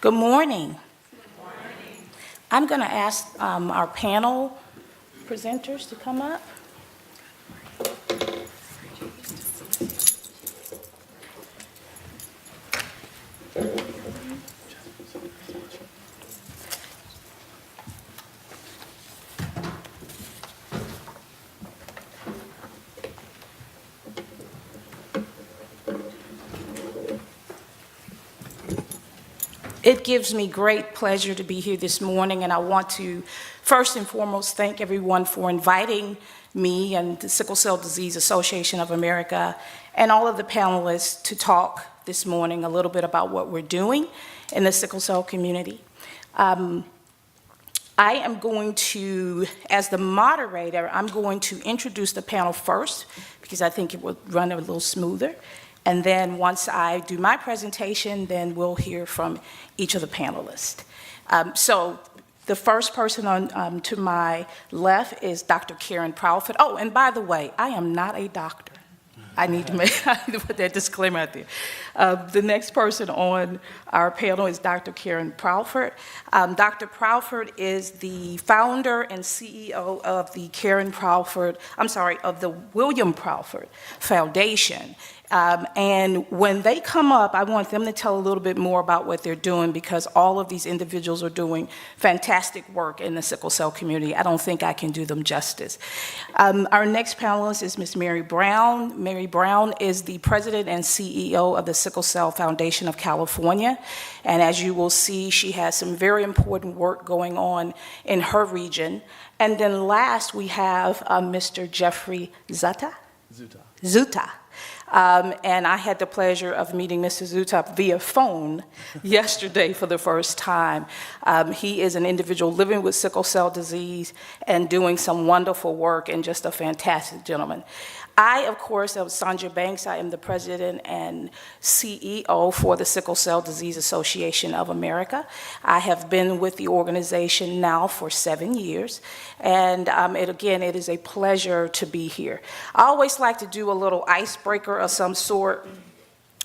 Good morning. I'm going to ask our panel presenters to come up. It gives me great pleasure to be here this morning, and I want to first and foremost thank everyone for inviting me and the Sickle Cell Disease Association of America and all of the panelists to talk this morning a little bit about what we're doing in the sickle cell community. I am going to, as the moderator, I'm going to introduce the panel first because I think it will run a little smoother. And then once I do my presentation, then we'll hear from each of the panelists. So the first person on to my left is Dr. Karen Proudford. Oh, and by the way, I am not a doctor. I need to put that disclaimer out there. The next person on our panel is Dr. Karen Proudford. Dr. Proudford is the founder and CEO of the of the William Proudford Foundation. And when they come up, I want them to tell a little bit more about what they're doing because all of these individuals are doing fantastic work in the sickle cell community. I don't think I can do them justice. Our next panelist is Ms. Mary Brown. Mary Brown is the president and CEO of the Sickle Cell Foundation of California. And as you will see, she has some very important work going on in her region. And then last, we have Mr. Jeffrey Zuttah. And I had the pleasure of meeting Mr. Zuttah via phone yesterday for the first time. He is an individual living with sickle cell disease and doing some wonderful work and just a fantastic gentleman. I, of course, am Sonja Banks. I am the president and CEO for the Sickle Cell Disease Association of America. I have been with the organization now for 7 years, and it is a pleasure to be here. I always like to do a little icebreaker of some sort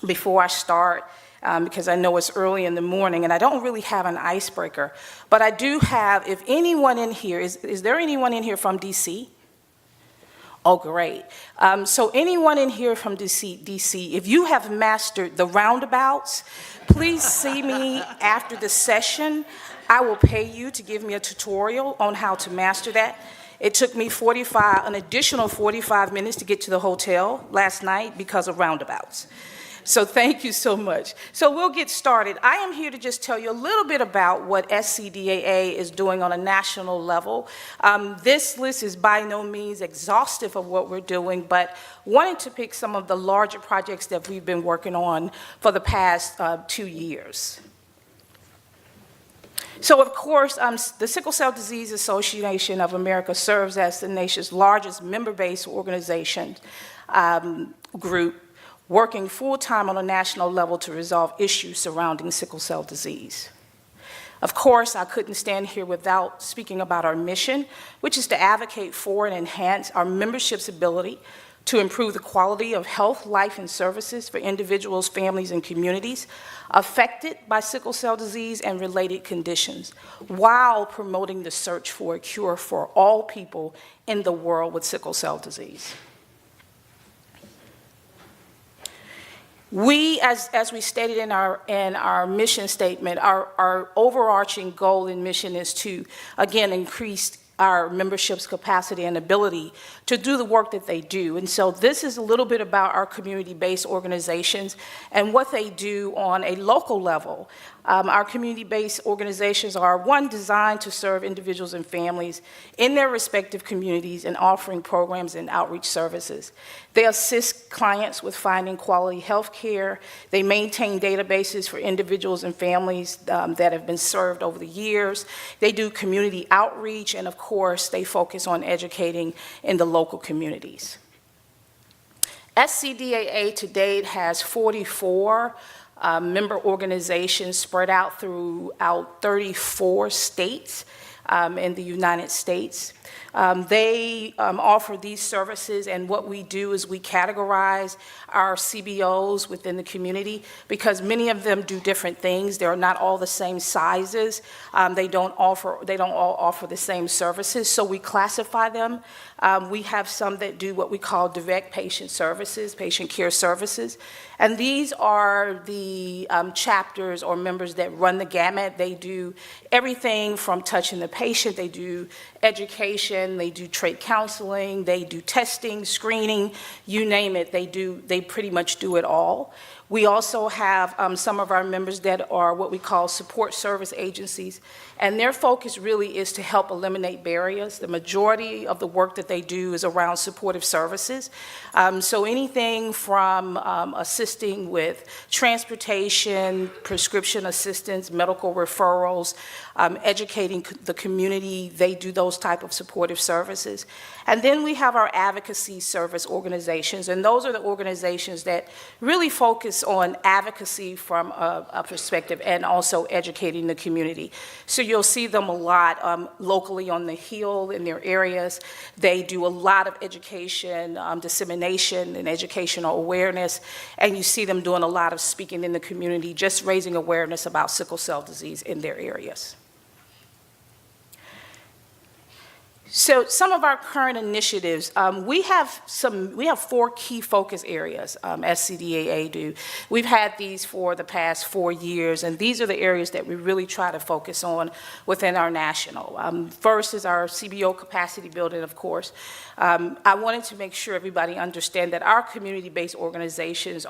before I start, because I know it's early in the morning, and I don't really have an icebreaker, but I do have, if anyone in here, is there anyone in here from DC? Oh, great. So anyone in here from DC, if you have mastered the roundabouts, please see me after the session. I will pay you to give me a tutorial on how to master that. It took me an additional 45 minutes to get to the hotel last night because of roundabouts. So thank you so much. So we'll get started. I am here to just tell you a little bit about what SCDAA is doing on a national level. This list is by no means exhaustive of what we're doing, but wanted to pick some of the larger projects that we've been working on for the past 2 years. So, of course, the Sickle Cell Disease Association of America serves as the nation's largest member-based organization group, working full-time on a national level to resolve issues surrounding sickle cell disease. Of course, I couldn't stand here without speaking about our mission, which is to advocate for and enhance our membership's ability to improve the quality of health, life, and services for individuals, families, and communities affected by sickle cell disease and related conditions, while promoting the search for a cure for all people in the world with sickle cell disease. We, as we stated in our mission statement, our overarching goal and mission is to, again, increase our membership's capacity and ability to do the work that they do. And so this is a little bit about our community-based organizations and what they do on a local level. Our community-based organizations are, one, designed to serve individuals and families in their respective communities and offering programs and outreach services. They assist clients with finding quality health care. They maintain databases for individuals and families that have been served over the years. They do community outreach, and of course, they focus on educating in the local communities. SCDAA to date has 44 member organizations spread out throughout 34 states. in the United States. They offer these services, and what we do is we categorize our CBOs within the community because many of them do different things. They're not all the same sizes. They don't all offer the same services, so we classify them. We have some that do what we call direct patient services, patient care services, and these are the chapters or members that run the gamut. They do everything from touching the patient, they do education, they do trade counseling, they do testing, screening, you name it, they pretty much do it all. We also have some of our members that are what we call support service agencies, and their focus really is to help eliminate barriers. The majority of the work that they do is around supportive services. So anything from assisting with transportation, prescription assistance, medical referrals, educating the community, they do those type of supportive services. And then we have our advocacy service organizations, and those are the organizations that really focus on advocacy from a perspective and also educating the community. So you'll see them a lot locally on the Hill in their areas. They do a lot of education, dissemination and educational awareness, and you see them doing a lot of speaking in the community, just raising awareness about sickle cell disease in their areas. So some of our current initiatives, we have 4 key focus areas, as CDAA do. We've had these for the past 4 years, and these are the areas that we really try to focus on within our national. First is our CBO capacity building, of course. I wanted to make sure everybody understand that our community-based organizations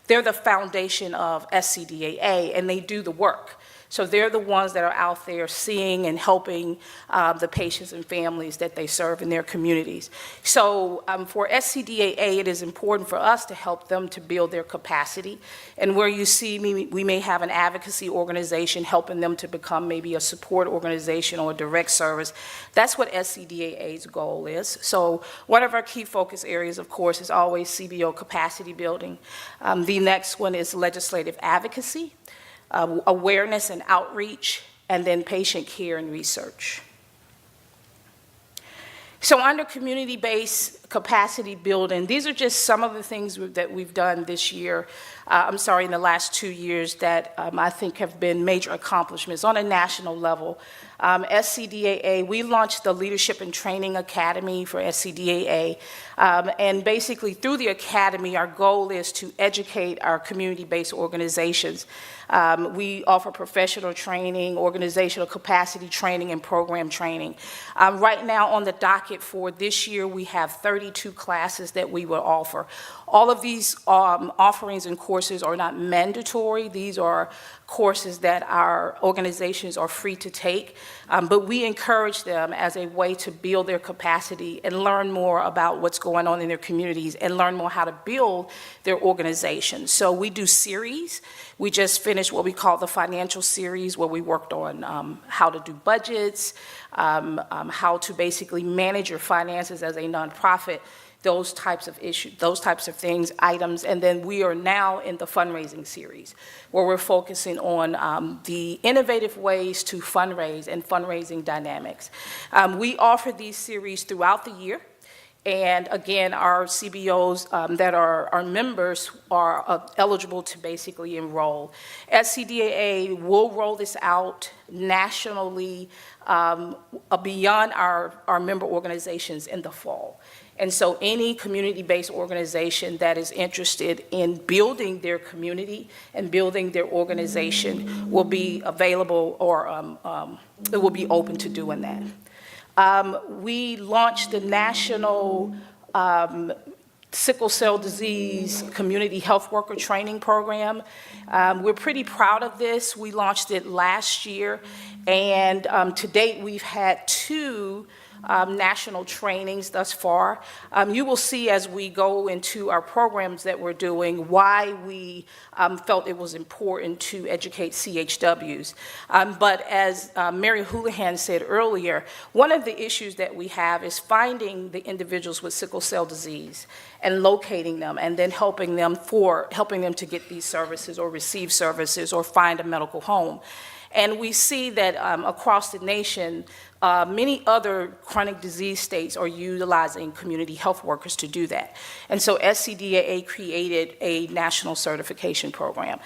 they're the foundation of SCDAA, and they do the work. So they're the ones that are out there seeing and helping the patients and families that they serve in their communities. So for SCDAA, it is important for us to help them to build their capacity. And where you see we may have an advocacy organization helping them to become maybe a support organization or a direct service. That's what SCDAA's goal is. So one of our key focus areas, of course, is always CBO capacity building. The next one is legislative advocacy. Awareness and outreach, and then patient care and research. So under community-based capacity building, these are just some of the things that we've done this year, in the last 2 years that I think have been major accomplishments on a national level. SCDAA, we launched the Leadership and Training Academy for SCDAA, and basically through the academy, our goal is to educate our community-based organizations. We offer professional training, organizational capacity training, and program training. Right now on the docket for this year, we have 32 classes that we will offer. All of these offerings and courses are not mandatory. These are courses that our organizations are free to take, but we encourage them as a way to build their capacity and learn more about what's going on in their communities and learn more how to build their organizations. So we do series. We just finished what we call the financial series, where we worked on how to do budgets, how to basically manage your finances as a nonprofit, those types of issues, those types of things, items. And then we are now in the fundraising series, where we're focusing on the innovative ways to fundraise and fundraising dynamics. We offer these series throughout the year. And again, our CBOs that are our members are eligible to basically enroll. SCDAA will roll this out nationally beyond our member organizations in the fall. And so any community-based organization that is interested in building their community and building their organization will be available, or it will be open to doing that. We launched the National Sickle Cell Disease Community Health Worker Training Program. We're pretty proud of this. We launched it last year, and to date we've had 2 national trainings thus far. You will see as we go into our programs that we're doing why we felt it was important to educate CHWs. But as Mary Houlihan said earlier, one of the issues that we have is finding the individuals with sickle cell disease and locating them and then helping them to get these services or receive services or find a medical home. And we see that across the nation, many other chronic disease states are utilizing community health workers to do that. And so SCDAA created a national certification program.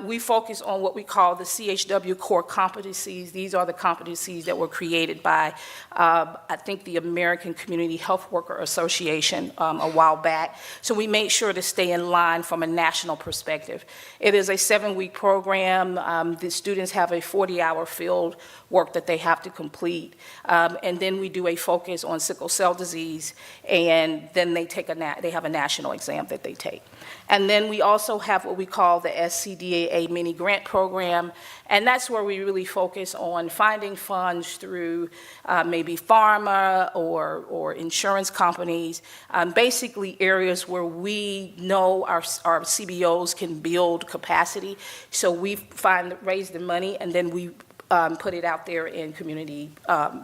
We focus on what we call the CHW core competencies. These are the competencies that were created by, I think, the American Community Health Worker Association a while back. So we made sure to stay in line from a national perspective. It is a 7-week program. The students have a 40-hour field work that they have to complete. And then we do a focus on sickle cell disease, and then they have a national exam that they take. And then we also have what we call the SCDAA mini grant program, and that's where we really focus on finding funds through maybe pharma or insurance companies, basically areas where we know our CBOs can build capacity. So we raise the money, and then we put it out there in community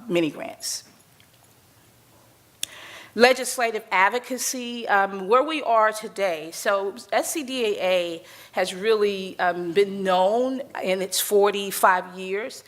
mini grants. Legislative advocacy, where we are today. So SCDAA has really been known in its 45 years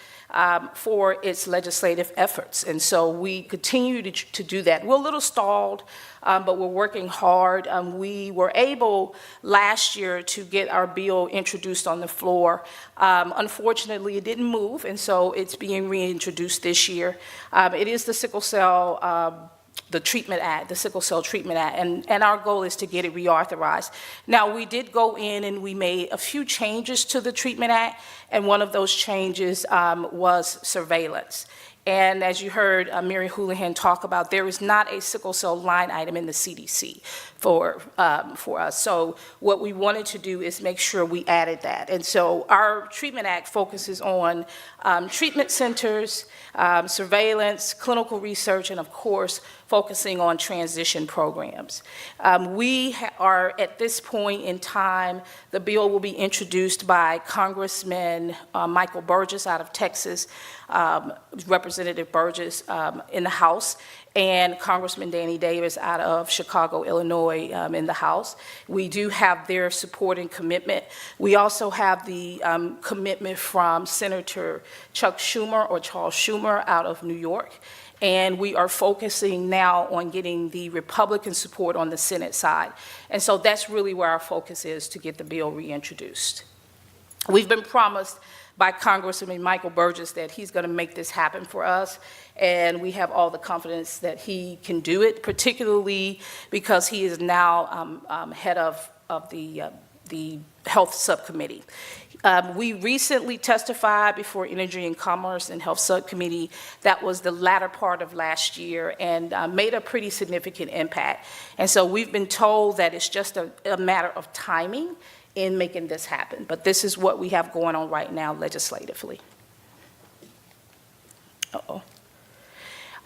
for its legislative efforts. And so we continue to do that. We're a little stalled, but we're working hard. We were able last year to get our bill introduced on the floor. Unfortunately, it didn't move, and so it's being reintroduced this year. It is the Sickle Cell the Treatment Act, the Sickle Cell Treatment Act, and our goal is to get it reauthorized. Now, we did go in and we made a few changes to the Treatment Act, and one of those changes was surveillance. And as you heard Mary Houlihan talk about, there is not a sickle cell line item in the CDC for us. So what we wanted to do is make sure we added that. And so our Treatment Act focuses on treatment centers, surveillance, clinical research, and of course, focusing on transition programs. We are at this point in time, the bill will be introduced by Congressman Michael Burgess out of Texas, Representative Burgess in the House, and Congressman Danny Davis out of Chicago, Illinois in the House. We do have their support and commitment. We also have the commitment from Senator Chuck Schumer or Charles Schumer out of New York. And we are focusing now on getting the Republican support on the Senate side. And so that's really where our focus is, to get the bill reintroduced. We've been promised by Congressman Michael Burgess that he's going to make this happen for us, and we have all the confidence that he can do it, particularly because he is now head of the Health Subcommittee. We recently testified before Energy and Commerce and Health Subcommittee. That was the latter part of last year, and made a pretty significant impact. And so we've been told that it's just a matter of timing in making this happen. But this is what we have going on right now legislatively.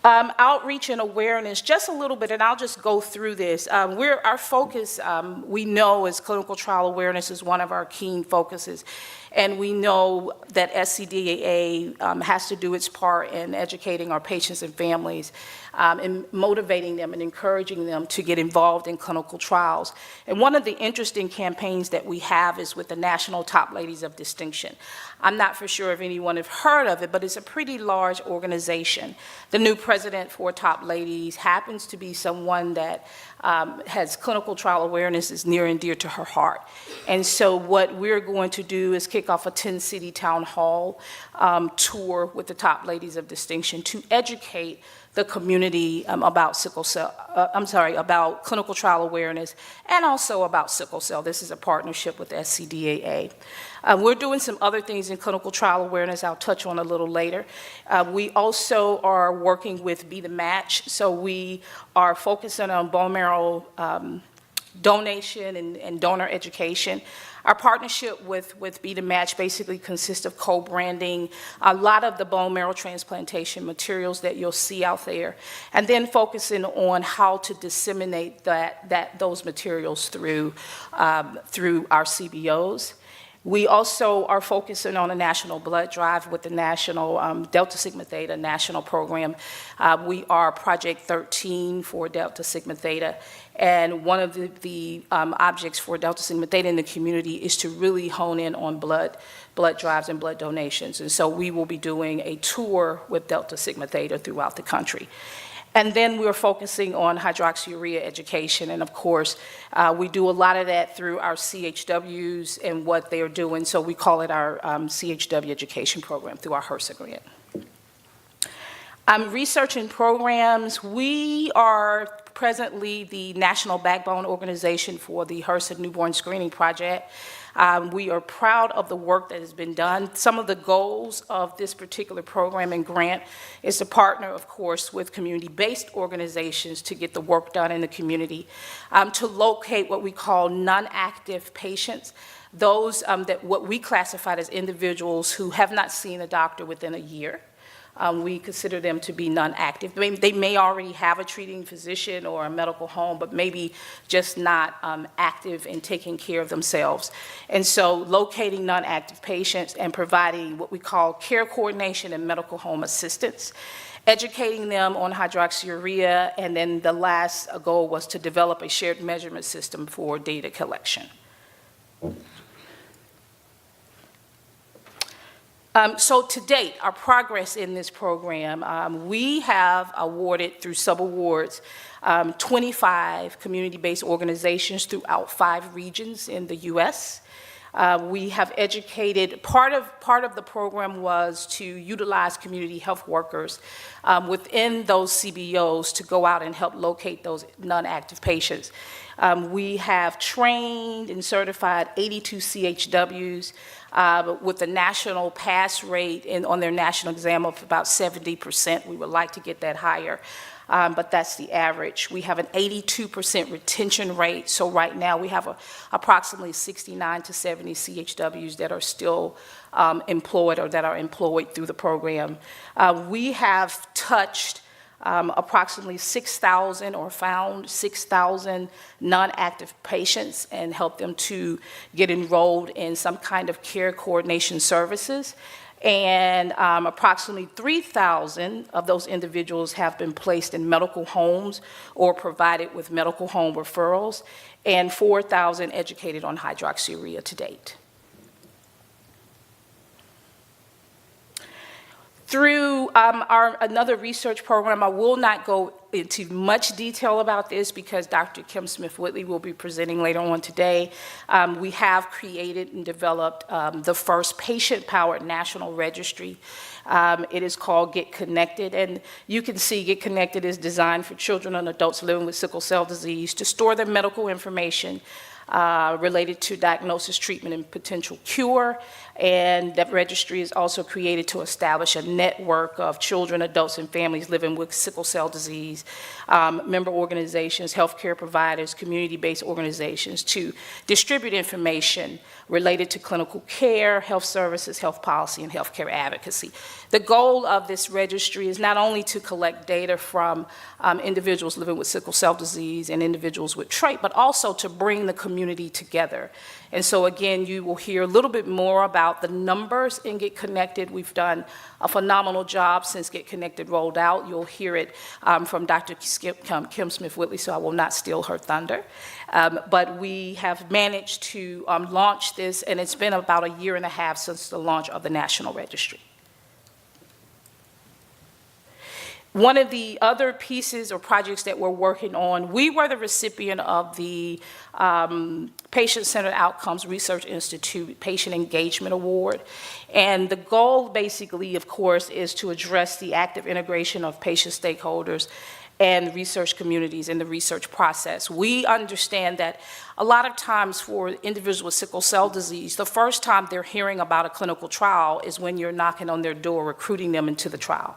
Outreach and awareness, just a little bit, and I'll just go through this. Our focus, we know, is clinical trial awareness is one of our key focuses, and we know that SCDAA has to do its part in educating our patients and families, and motivating them and encouraging them to get involved in clinical trials. And one of the interesting campaigns that we have is with the National Top Ladies of Distinction. I'm not for sure if anyone have heard of it, but it's a pretty large organization. The new president for Top Ladies happens to be someone that has clinical trial awareness is near and dear to her heart. And so what we're going to do is kick off a 10-city town hall tour with the Top Ladies of Distinction to educate the community about about clinical trial awareness, and also about sickle cell. This is a partnership with SCDAA. We're doing some other things in clinical trial awareness I'll touch on a little later. We also are working with Be the Match, so we are focusing on bone marrow donation and donor education. Our partnership with Beat and Match basically consists of co-branding a lot of the bone marrow transplantation materials that you'll see out there, and then focusing on how to disseminate those materials through our CBOs. We also are focusing on a national blood drive with the national Delta Sigma Theta national program. We are Project 13 for Delta Sigma Theta, and one of the objects for Delta Sigma Theta in the community is to really hone in on blood drives and blood donations. And so we will be doing a tour with Delta Sigma Theta throughout the country. And then we're focusing on hydroxyurea education, and of course, we do a lot of that through our CHWs and what they're doing, so we call it our CHW education program through our HRSA grant. Research and programs, we are presently the national backbone organization for the HRSA Newborn Screening Project. We are proud of the work that has been done. Some of the goals of this particular program and grant is to partner, of course, with community-based organizations to get the work done in the community, to locate what we call non-active patients, those that what we classified as individuals who have not seen a doctor within a year. We consider them to be non-active. They may already have a treating physician or a medical home, but maybe just not active in taking care of themselves. And so locating non-active patients and providing what we call care coordination and medical home assistance, educating them on hydroxyurea, and then the last goal was to develop a shared measurement system for data collection. So to date, our progress in this program, we have awarded through sub-awards 25 community-based organizations throughout 5 regions in the U.S. We have educated, part of the program was to utilize community health workers within those CBOs to go out and help locate those non-active patients. We have trained and certified 82 CHWs with a national pass rate on their national exam of about 70%. We would like to get that higher, but that's the average. We have an 82% retention rate, so right now we have approximately 69 to 70 CHWs that are still employed or that are employed through the program. We have touched approximately 6,000 or found 6,000 non-active patients and helped them to get enrolled in some kind of care coordination services. And approximately 3,000 of those individuals have been placed in medical homes or provided with medical home referrals, and 4,000 educated on hydroxyurea to date. Through another research program, I will not go into much detail about this because Dr. Kim Smith-Whitley will be presenting later on today. We have created and developed the first patient-powered national registry. It is called Get Connected, and you can see Get Connected is designed for children and adults living with sickle cell disease to store their medical information related to diagnosis, treatment, and potential cure. And that registry is also created to establish a network of children, adults, and families living with sickle cell disease, member organizations, healthcare providers, community-based organizations to distribute information related to clinical care, health services, health policy, and healthcare advocacy. The goal of this registry is not only to collect data from individuals living with sickle cell disease and individuals with trait, but also to bring the community together. And so again, you will hear a little bit more about the numbers in Get Connected. We've done a phenomenal job since Get Connected rolled out. You'll hear it from Dr. Kim Smith-Whitley, so I will not steal her thunder. But we have managed to launch this, and it's been about a year and a half since the launch of the National Registry. One of the other pieces or projects that we're working on, we were the recipient of the Patient-Centered Outcomes Research Institute Patient Engagement Award. And the goal basically, of course, is to address the active integration of patient stakeholders and research communities in the research process. We understand that a lot of times for individuals with sickle cell disease, the first time they're hearing about a clinical trial is when you're knocking on their door, recruiting them into the trial.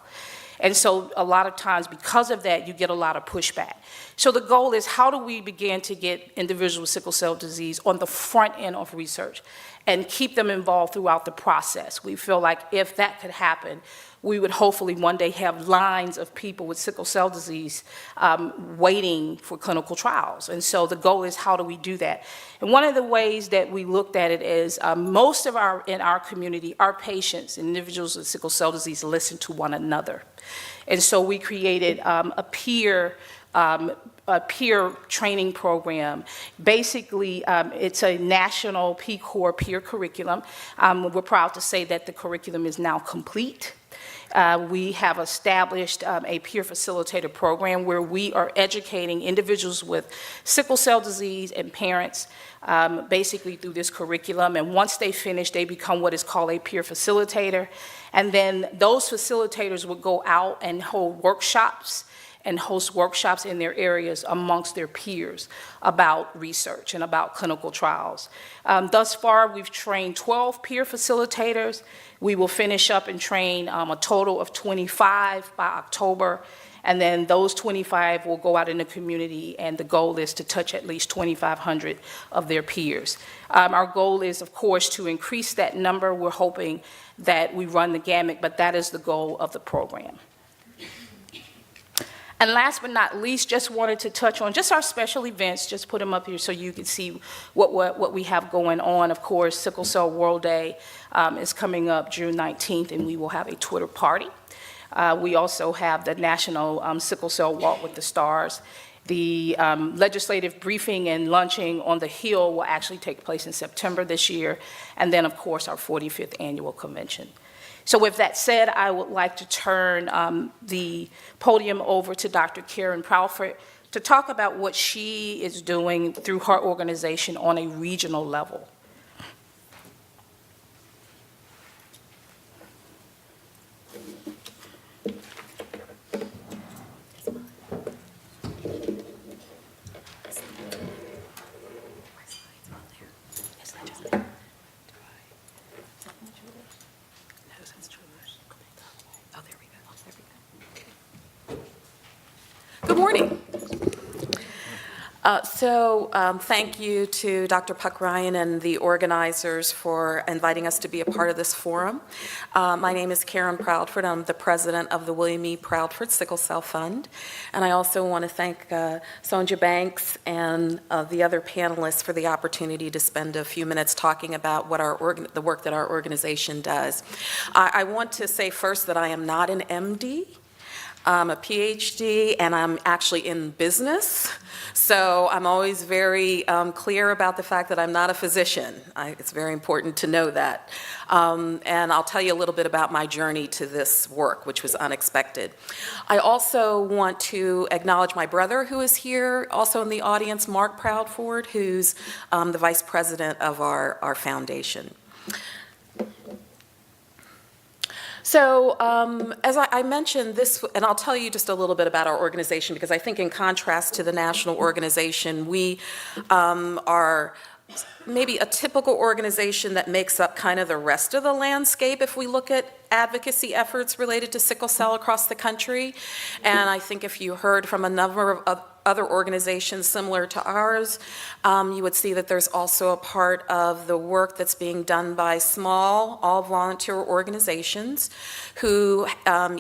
And so a lot of times, because of that, you get a lot of pushback. So the goal is, how do we begin to get individuals with sickle cell disease on the front end of research and keep them involved throughout the process? We feel like if that could happen, we would hopefully one day have lines of people with sickle cell disease waiting for clinical trials. And so the goal is, how do we do that? And one of the ways that we looked at it is most of in our community, our patients, individuals with sickle cell disease, listen to one another. And so we created a peer training program. Basically, it's a national P-Core peer curriculum. We're proud to say that the curriculum is now complete. We have established a peer facilitator program where we are educating individuals with sickle cell disease and parents basically through this curriculum. And once they finish, they become what is called a peer facilitator. And then those facilitators would go out and hold workshops and host workshops in their areas amongst their peers about research and about clinical trials. Thus far, we've trained 12 peer facilitators. We will finish up and train a total of 25 by October, and then those 25 will go out in the community, and the goal is to touch at least 2,500 of their peers. Our goal is, of course, to increase that number. We're hoping that we run the gamut, but that is the goal of the program. And last but not least, just wanted to touch on just our special events, just put them up here so you can see what we have going on. Of course, Sickle Cell World Day is coming up June 19th, and we will have a Twitter party. We also have the National Sickle Cell Walk with the Stars. The legislative briefing and lunching on the Hill will actually take place in September this year, and then, of course, our 45th annual convention. So with that said, I would like to turn the podium over to Dr. Karen Proudford to talk about what she is doing through her organization on a regional level. Good morning. Thank you to Dr. Puck Ryan and the organizers for inviting us to be a part of this forum. My name is Karen Proudford. I'm the president of the William E. Proudford Sickle Cell Fund. And I also want to thank Sonja Banks and the other panelists for the opportunity to spend a few minutes talking about what the work that our organization does. I want to say first that I am not an MD. I'm a PhD, and I'm actually in business, so I'm always very clear about the fact that I'm not a physician. It's very important to know that. And I'll tell you a little bit about my journey to this work, which was unexpected. I also want to acknowledge my brother, who is here, also in the audience, Mark Proudford, who's the vice president of our foundation. So as I mentioned this, and I'll tell you just a little bit about our organization, because I think in contrast to the national organization, we are maybe a typical organization that makes up kind of the rest of the landscape if we look at advocacy efforts related to sickle cell across the country. And I think if you heard from a number of other organizations similar to ours, you would see that there's also a part of the work that's being done by small, all-volunteer organizations who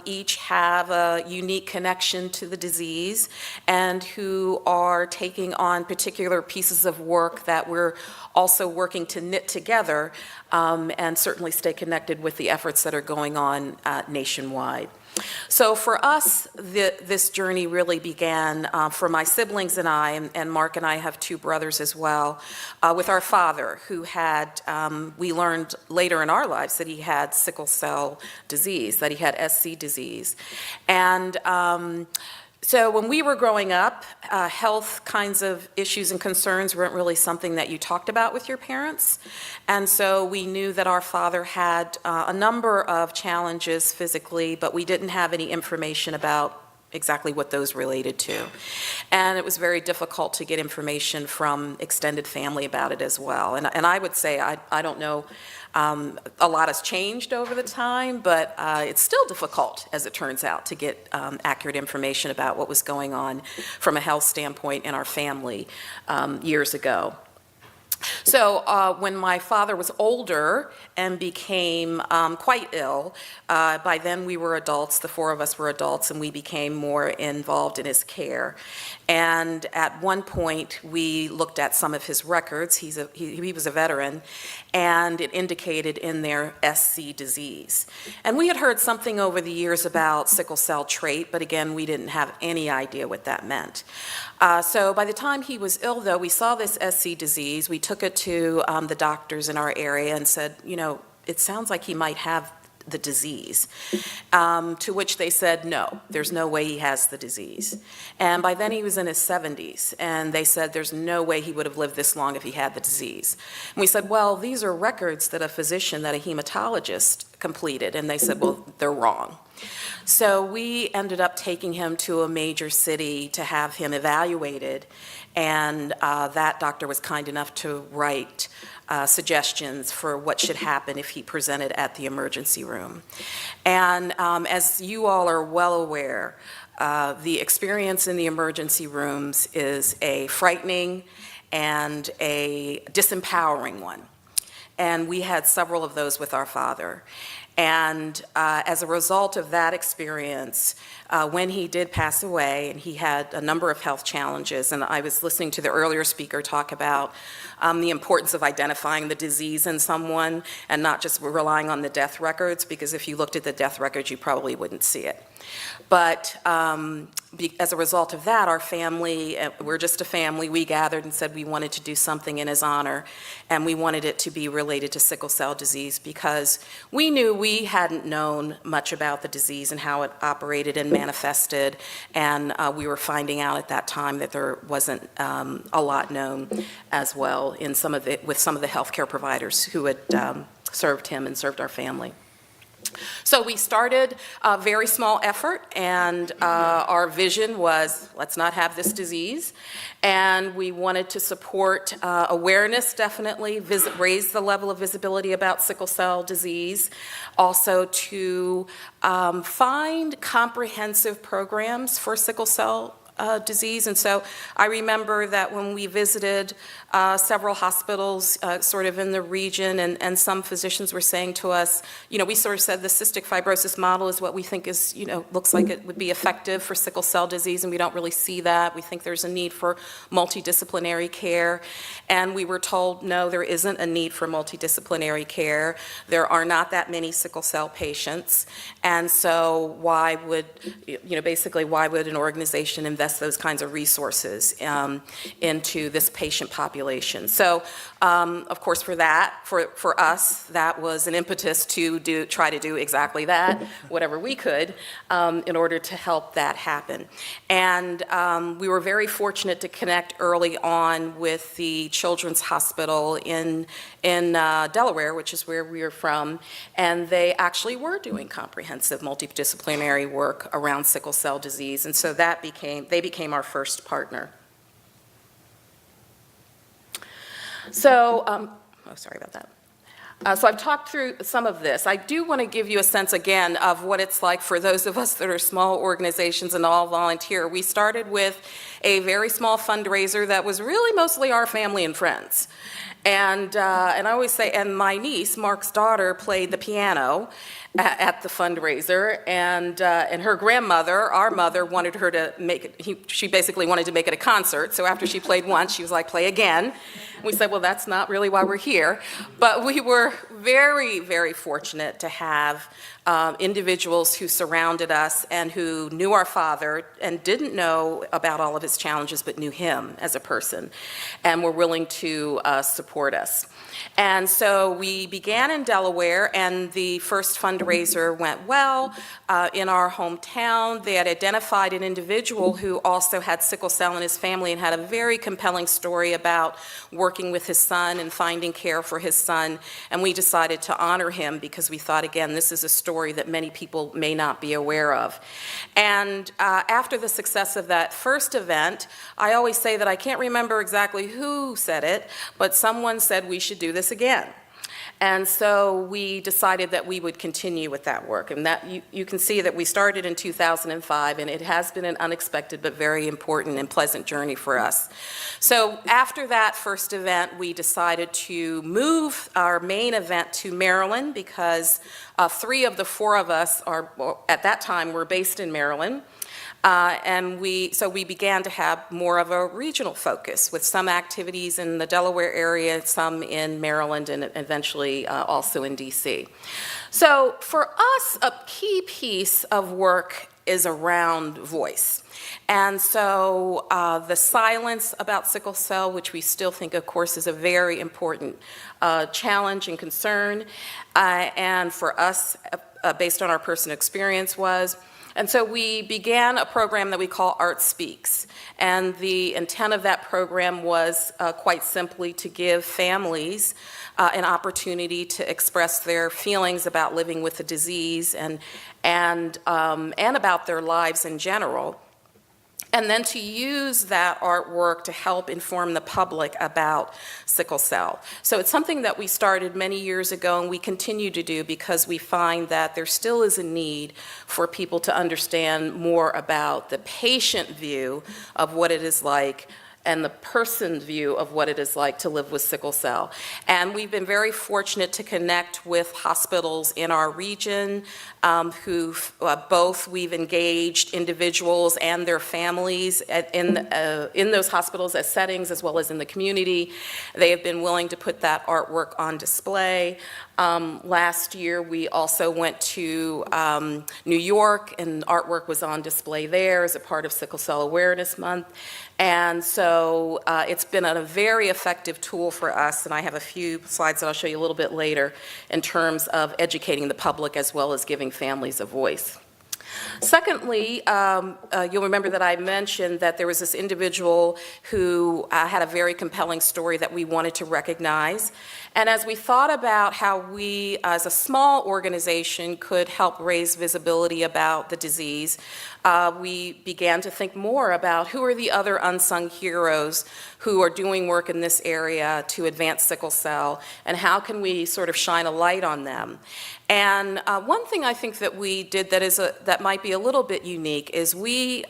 each have a unique connection to the disease and who are taking on particular pieces of work that we're also working to knit together and certainly stay connected with the efforts that are going on nationwide. So for us, this journey really began for my siblings and I, and Mark and I have two brothers as well, with our father, who had, we learned later in our lives that he had sickle cell disease, that he had SC disease. And so when we were growing up, health kinds of issues and concerns weren't really something that you talked about with your parents. And so we knew that our father had a number of challenges physically, but we didn't have any information about exactly what those related to. And it was very difficult to get information from extended family about it as well. And I would say, I don't know, a lot has changed over the time, but it's still difficult, as it turns out, to get accurate information about what was going on from a health standpoint in our family years ago. So when my father was older and became quite ill, by then we were adults, the four of us were adults, and we became more involved in his care. And at one point, we looked at some of his records. He was a veteran, and it indicated in there SC disease. And we had heard something over the years about sickle cell trait, but again, we didn't have any idea what that meant. So by the time he was ill, though, we saw this SC disease. We took it to the doctors in our area and said, you know, it sounds like he might have the disease, to which they said, no, there's no way he has the disease. And by then he was in his 70s, and they said there's no way he would have lived this long if he had the disease. And we said, well, these are records that a physician, that a hematologist completed, and they said, well, they're wrong. So we ended up taking him to a major city to have him evaluated, and that doctor was kind enough to write suggestions for what should happen if he presented at the emergency room. And as you all are well aware, the experience in the emergency rooms is a frightening and a disempowering one. And we had several of those with our father. And as a result of that experience, when he did pass away, and he had a number of health challenges, and I was listening to the earlier speaker talk about the importance of identifying the disease in someone and not just relying on the death records, because if you looked at the death records, you probably wouldn't see it. But as a result of that, our family, we're just a family, we gathered and said we wanted to do something in his honor, and we wanted it to be related to sickle cell disease because we knew we hadn't known much about the disease and how it operated and manifested, and we were finding out at that time that there wasn't a lot known as well in with some of the healthcare providers who had served him and served our family. So we started a very small effort, and our vision was, let's not have this disease. And we wanted to support awareness, definitely, raise the level of visibility about sickle cell disease, also to find comprehensive programs for sickle cell disease. And so I remember that when we visited several hospitals sort of in the region, and some physicians were saying to us, you know, we sort of said the cystic fibrosis model is what we think is, you know, looks like it would be effective for sickle cell disease, and we don't really see that. We think there's a need for multidisciplinary care. And we were told, no, there isn't a need for multidisciplinary care. There are not that many sickle cell patients. And so why would, you know, basically why would an organization invest those kinds of resources into this patient population? So, of course, for us, that was an impetus to try to do exactly that, whatever we could, in order to help that happen. And we were very fortunate to connect early on with the Children's Hospital in Delaware, which is where we are from, and they actually were doing comprehensive multidisciplinary work around sickle cell disease, and so they became our first partner. So, sorry about that. So I've talked through some of this. I do want to give you a sense again of what it's like for those of us that are small organizations and all volunteer. We started with a very small fundraiser that was really mostly our family and friends. And I always say, and my niece, Mark's daughter, played the piano at the fundraiser, and her grandmother, our mother, wanted her to make it, she basically wanted to make it a concert, so after she played once, she was like, play again. We said, well, that's not really why we're here, but we were very, very fortunate to have individuals who surrounded us and who knew our father and didn't know about all of his challenges, but knew him as a person, and were willing to support support us. And so we began in Delaware, and the first fundraiser went well. In our hometown, they had identified an individual who also had sickle cell in his family and had a very compelling story about working with his son and finding care for his son. And we decided to honor him because we thought, again, this is a story that many people may not be aware of. And after the success of that first event, I always say that I can't remember exactly who said it, but someone said we should do this again. And so we decided that we would continue with that work. And that you can see that we started in 2005, and it has been an unexpected but very important and pleasant journey for us. So after that first event, we decided to move our main event to Maryland because 3 of the 4 of us at that time were based in Maryland. So we began to have more of a regional focus with some activities in the Delaware area, some in Maryland, and eventually also in DC. So for us, a key piece of work is around voice. And so the silence about sickle cell, which we still think, of course, is a very important challenge and concern, and for us, based on our personal experience, was. And so we began a program that we call Art Speaks. And the intent of that program was quite simply to give families an opportunity to express their feelings about living with the disease and about their lives in general. And then to use that artwork to help inform the public about sickle cell. So it's something that we started many years ago and we continue to do because we find that there still is a need for people to understand more about the patient view of what it is like and the person's view of what it is like to live with sickle cell. And we've been very fortunate to connect with hospitals in our region we've engaged individuals and their families in those hospitals as settings as well as in the community. They have been willing to put that artwork on display. Last year we also went to New York and artwork was on display there as a part of Sickle Cell Awareness Month. And so it's been a very effective tool for us, and I have a few slides that I'll show you a little bit later in terms of educating the public as well as giving families a voice. Secondly, you'll remember that I mentioned that there was this individual who had a very compelling story that we wanted to recognize. And as we thought about how we, as a small organization, could help raise visibility about the disease, we began to think more about who are the other unsung heroes who are doing work in this area to advance sickle cell, and how can we sort of shine a light on them. And one thing I think that we did that might be a little bit unique is we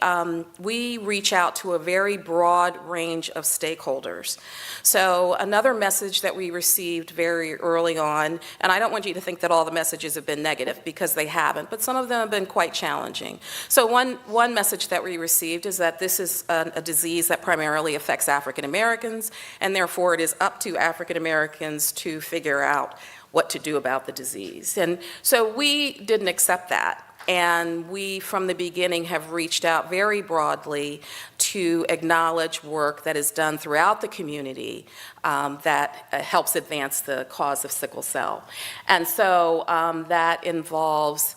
reach out to a very broad range of stakeholders. So another message that we received very early on, and I don't want you to think that all the messages have been negative because they haven't, but some of them have been quite challenging. So one message that we received is that this is a disease that primarily affects African Americans, and therefore it is up to African Americans to figure out what to do about the disease. And so we didn't accept that. And we, from the beginning, have reached out very broadly to acknowledge work that is done throughout the community that helps advance the cause of sickle cell. And so that involves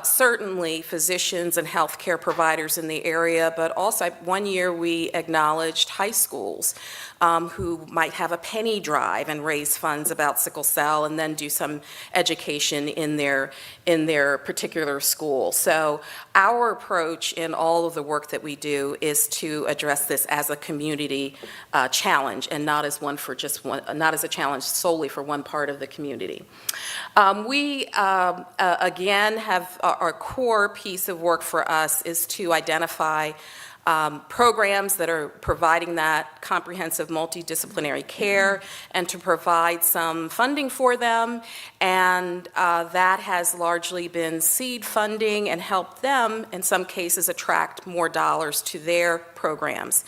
certainly physicians and healthcare providers in the area, but also one year we acknowledged high schools who might have a penny drive and raise funds about sickle cell and then do some education in their particular school. So our approach in all of the work that we do is to address this as a community challenge and not as not as a challenge solely for one part of the community. We again have our core piece of work for us is to identify programs that are providing that comprehensive multidisciplinary care and to provide some funding for them, and that has largely been seed funding and helped them in some cases attract more dollars to their programs.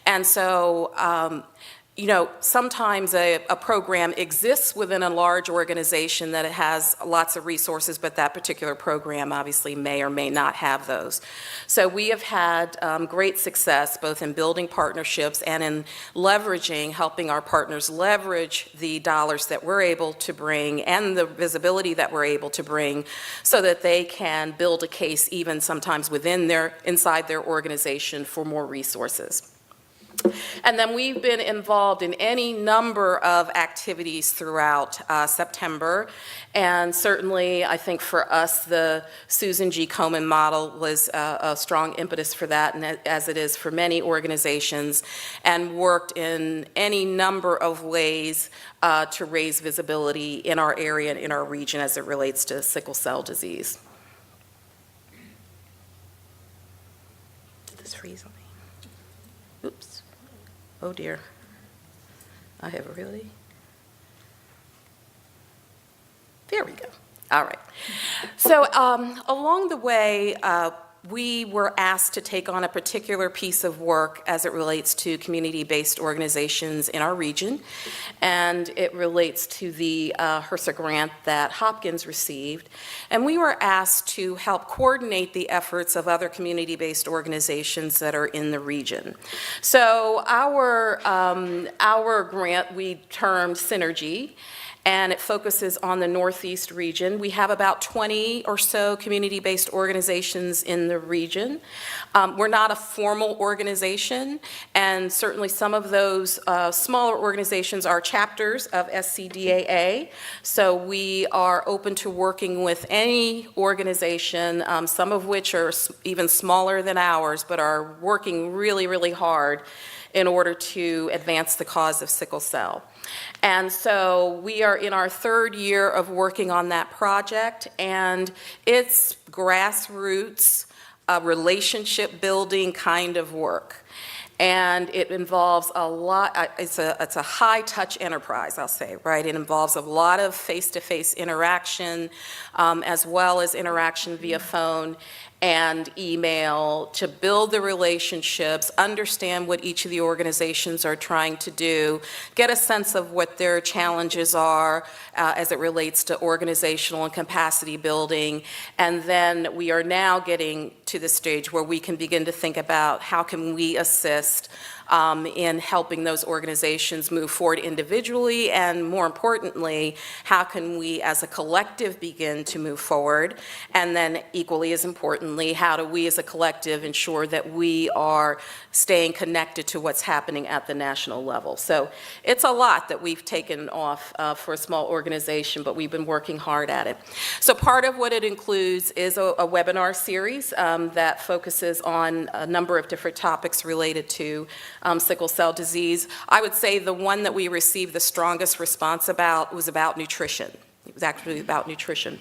And so sometimes a program exists within a large organization that it has lots of resources, but that particular program obviously may or may not have those. So we have had great success both in building partnerships and in helping our partners leverage the dollars that we're able to bring and the visibility that we're able to bring so that they can build a case even sometimes inside their organization for more resources. And then we've been involved in any number of activities throughout September, and certainly I think for us the Susan G. Komen model was a strong impetus for that, and as it is for many organizations, and worked in any number of ways to raise visibility in our area and in our region as it relates to sickle cell disease. Did this freeze on me? Oops. Oh dear, I have really, there we go. All right. So along the way, we were asked to take on a particular piece of work as it relates to community-based organizations in our region, and it relates to the HRSA grant that Hopkins received. And we were asked to help coordinate the efforts of other community-based organizations that are in the region. So our grant we termed Synergy, and it focuses on the Northeast region. We have about 20 or so community-based organizations in the region. We're not a formal organization, and certainly some of those smaller organizations are chapters of SCDAA, so we are open to working with any organization, some of which are even smaller than ours, but are working really, really hard in order to advance the cause of sickle cell. And so we are in our third year of working on that project, and it's grassroots, relationship building kind of work. And it involves a lot, it's a high touch enterprise, I'll say, right? It involves a lot of face-to-face interaction, as well as interaction via phone and email to build the relationships, understand what each of the organizations are trying to do, get a sense of what their challenges are as it relates to organizational and capacity building. And then we are now getting to the stage where we can begin to think about how can we assist in helping those organizations move forward individually, and more importantly, how can we as a collective begin to move forward, and then equally as importantly, how do we as a collective ensure that we are staying connected to what's happening at the national level. So it's a lot that we've taken off for a small organization, but we've been working hard at it. So part of what it includes is a webinar series that focuses on a number of different topics related to sickle cell disease. I would say the one that we received the strongest response about was about nutrition. It was actually about nutrition.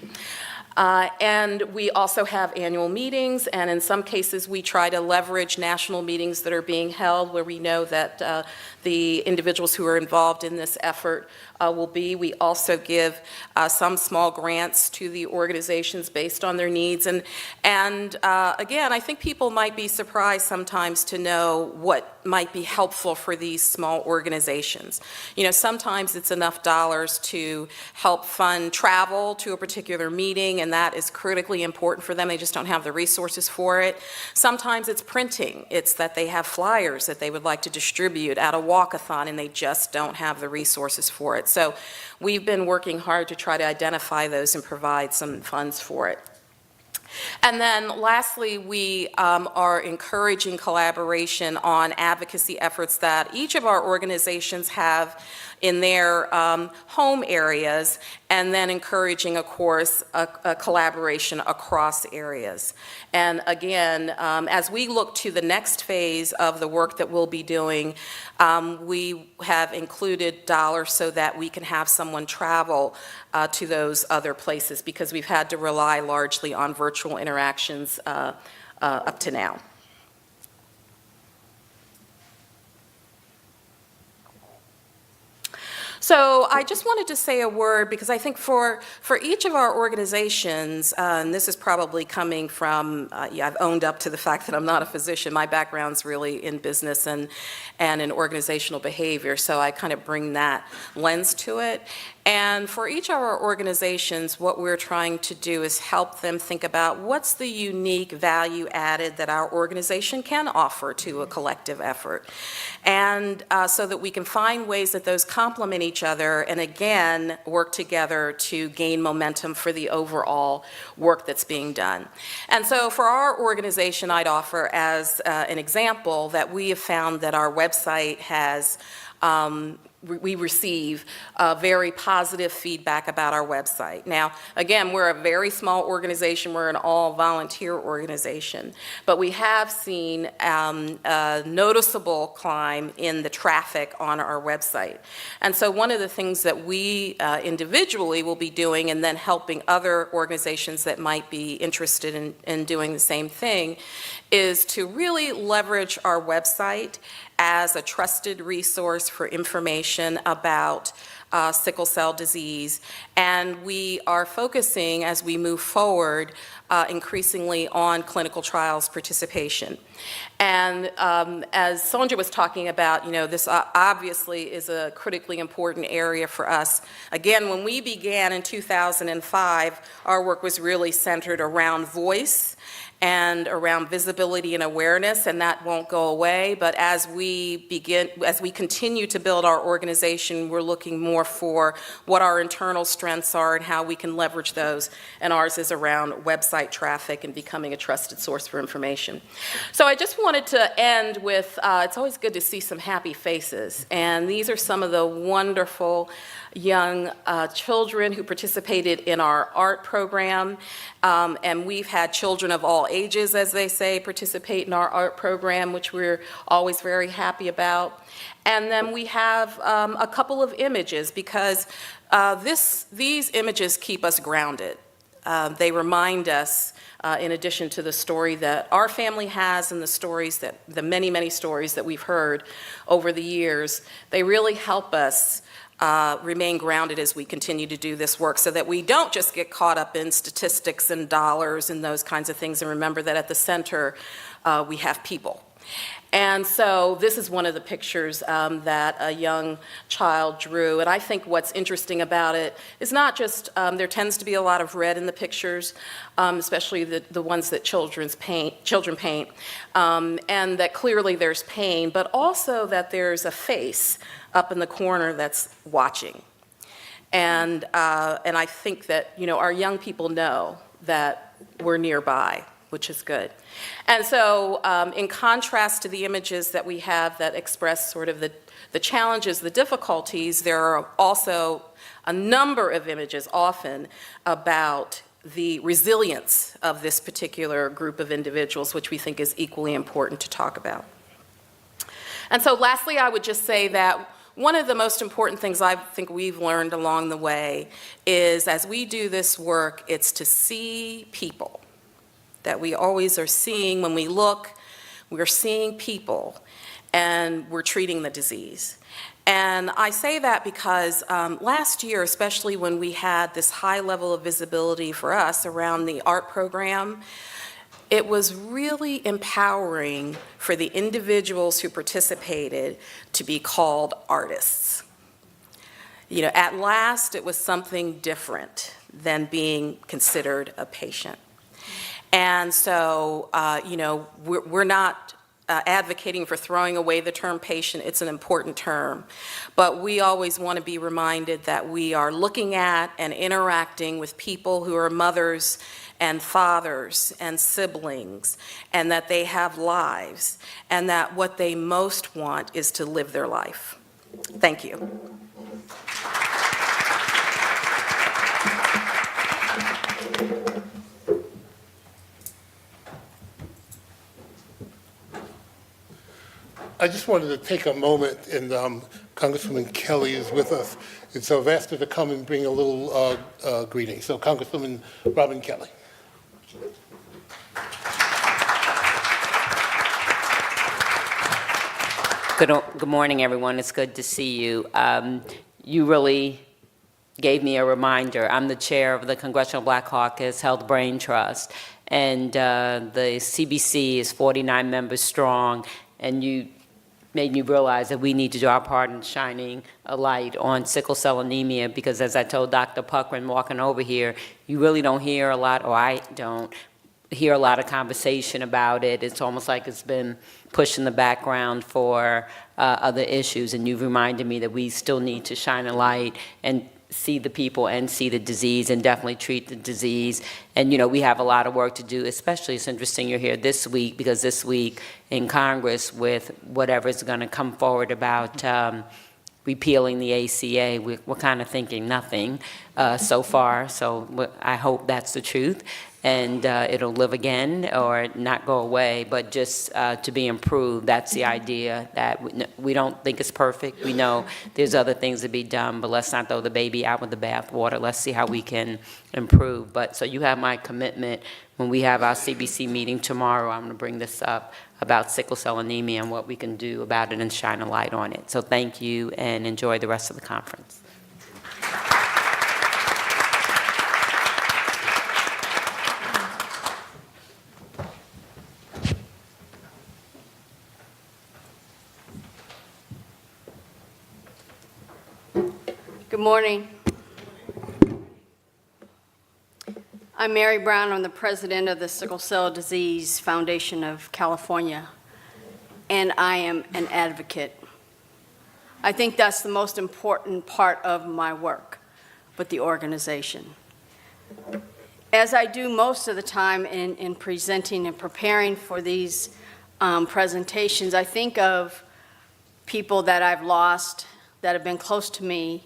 And we also have annual meetings, and in some cases we try to leverage national meetings that are being held where we know that the individuals who are involved in this effort will be. We also give some small grants to the organizations based on their needs. And again, I think people might be surprised sometimes to know what might be helpful for these small organizations. You know, sometimes it's enough dollars to help fund travel to a particular meeting, and that is critically important for them. They just don't have the resources for it. Sometimes it's printing. It's that they have flyers that they would like to distribute at a walkathon, and they just don't have the resources for it. So we've been working hard to try to identify those and provide some funds for it. And then lastly, we are encouraging collaboration on advocacy efforts that each of our organizations have in their home areas, and then encouraging, of course, a collaboration across areas. And again, as we look to the next phase of the work that we'll be doing, we have included dollars so that we can have someone travel to those other places, because we've had to rely largely on virtual interactions up to now. So I just wanted to say a word because I think for each of our organizations, and this is probably coming from, I've owned up to the fact that I'm not a physician. My background's really in business and in organizational behavior, so I kind of bring that lens to it. And for each of our organizations, what we're trying to do is help them think about what's the unique value added that our organization can offer to a collective effort. And so that we can find ways that those complement each other and again, work together to gain momentum for the overall work that's being done. And so for our organization, I'd offer as an example that we have found that our website has we receive very positive feedback about our website. Now, again, we're a very small organization. We're an all-volunteer organization. But we have seen a noticeable climb in the traffic on our website. And so one of the things that we individually will be doing and then helping other organizations that might be interested in doing the same thing is to really leverage our website as a trusted resource for information about sickle cell disease. And we are focusing, as we move forward, increasingly on clinical trials participation. And as Sonja was talking about, this obviously is a critically important area for us. Again, when we began in 2005, our work was really centered around voice and around visibility and awareness, and that won't go away. But as we continue to build our organization, we're looking more for what our internal strengths are and how we can leverage those. And ours is around website traffic and becoming a trusted source for information. So I just wanted to end with, it's always good to see some happy faces. And these are some of the wonderful young children who participated in our art program. And we've had children of all ages, as they say, participate in our art program, which we're always very happy about. And then we have a couple of images because these images keep us grounded. They remind us, in addition to the story that our family has and the many, many stories that we've heard over the years, they really help us remain grounded as we continue to do this work so that we don't just get caught up in statistics and dollars and those kinds of things, and remember that at the center we have people. And so this is one of the pictures that a young child drew, and I think what's interesting about it is not just, there tends to be a lot of red in the pictures, especially the ones that children paint, and that clearly there's pain, but also that there's a face up in the corner that's watching. And I think that, our young people know that we're nearby, which is good. And so in contrast to the images that we have that express sort of the challenges, the difficulties, there are also a number of images often about the resilience of this particular group of individuals, which we think is equally important to talk about. And so lastly, I would just say that one of the most important things I think we've learned along the way is as we do this work, it's to see people. That we always are seeing when we look, we're seeing people and we're treating the disease. And I say that because last year, especially when we had this high level of visibility for us around the art program, it was really empowering for the individuals who participated to be called artists. At last it was something different than being considered a patient. And so, we're not advocating for throwing away the term patient. It's an important term. But we always want to be reminded that we are looking at and interacting with people who are mothers and fathers and siblings, and that they have lives, and that what they most want is to live their life. Thank you. I just wanted to take a moment, and Congresswoman Kelly is with us, and so I've asked her to come and bring a little greeting. So Congresswoman Robin Kelly. Good morning, everyone. It's good to see you. you really gave me a reminder. I'm the chair of the Congressional Black Caucus Health Brain Trust, and the CBC is 49 members strong, and you made me realize that we need to do our part in shining a light on sickle cell anemia, because as I told Dr. Puckrin walking over here, you really don't hear a lot, or I don't hear a lot of conversation about it. It's almost like it's been pushed in the background for other issues, and you've reminded me that we still need to shine a light and see the people and see the disease and definitely treat the disease. And, we have a lot of work to do, especially it's interesting you're here this week, because this week in Congress with whatever's going to come forward about repealing the ACA, we're kind of thinking nothing so far. So I hope that's the truth, and it'll live again or not go away, but just to be improved. That's the idea, that we don't think it's perfect. We know there's other things to be done, but let's not throw the baby out with the bathwater. Let's see how we can improve. But so you have my commitment. When we have our CBC meeting tomorrow, I'm going to bring this up about sickle cell anemia and what we can do about it and shine a light on it. So thank you, and enjoy the rest of the conference. Good morning. I'm Mary Brown. I'm the president of the Sickle Cell Disease Foundation of California, and I am an advocate. I think that's the most important part of my work with the organization. As I do most of the time in presenting and preparing for these presentations, I think of people that I've lost that have been close to me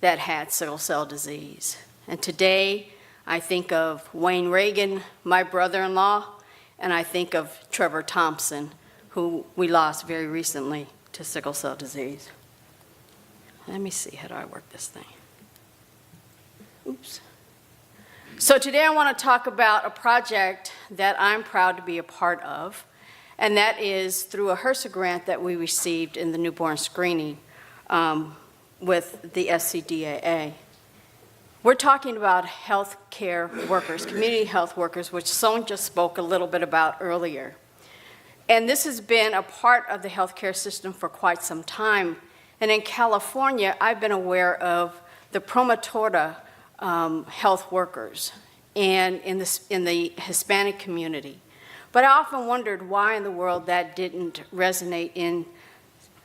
that had sickle cell disease. And today, I think of Wayne Reagan, my brother-in-law, and I think of Trevor Thompson, who we lost very recently to sickle cell disease. Let me see, how do I work this thing? Oops. So today I want to talk about a project that I'm proud to be a part of, and that is through a HRSA grant that we received in the newborn screening with the SCDAA. We're talking about health care workers, community health workers, which Sonja spoke a little bit about earlier. And this has been a part of the healthcare system for quite some time. And in California, I've been aware of the promotora health workers and in the Hispanic community. But I often wondered why in the world that didn't resonate in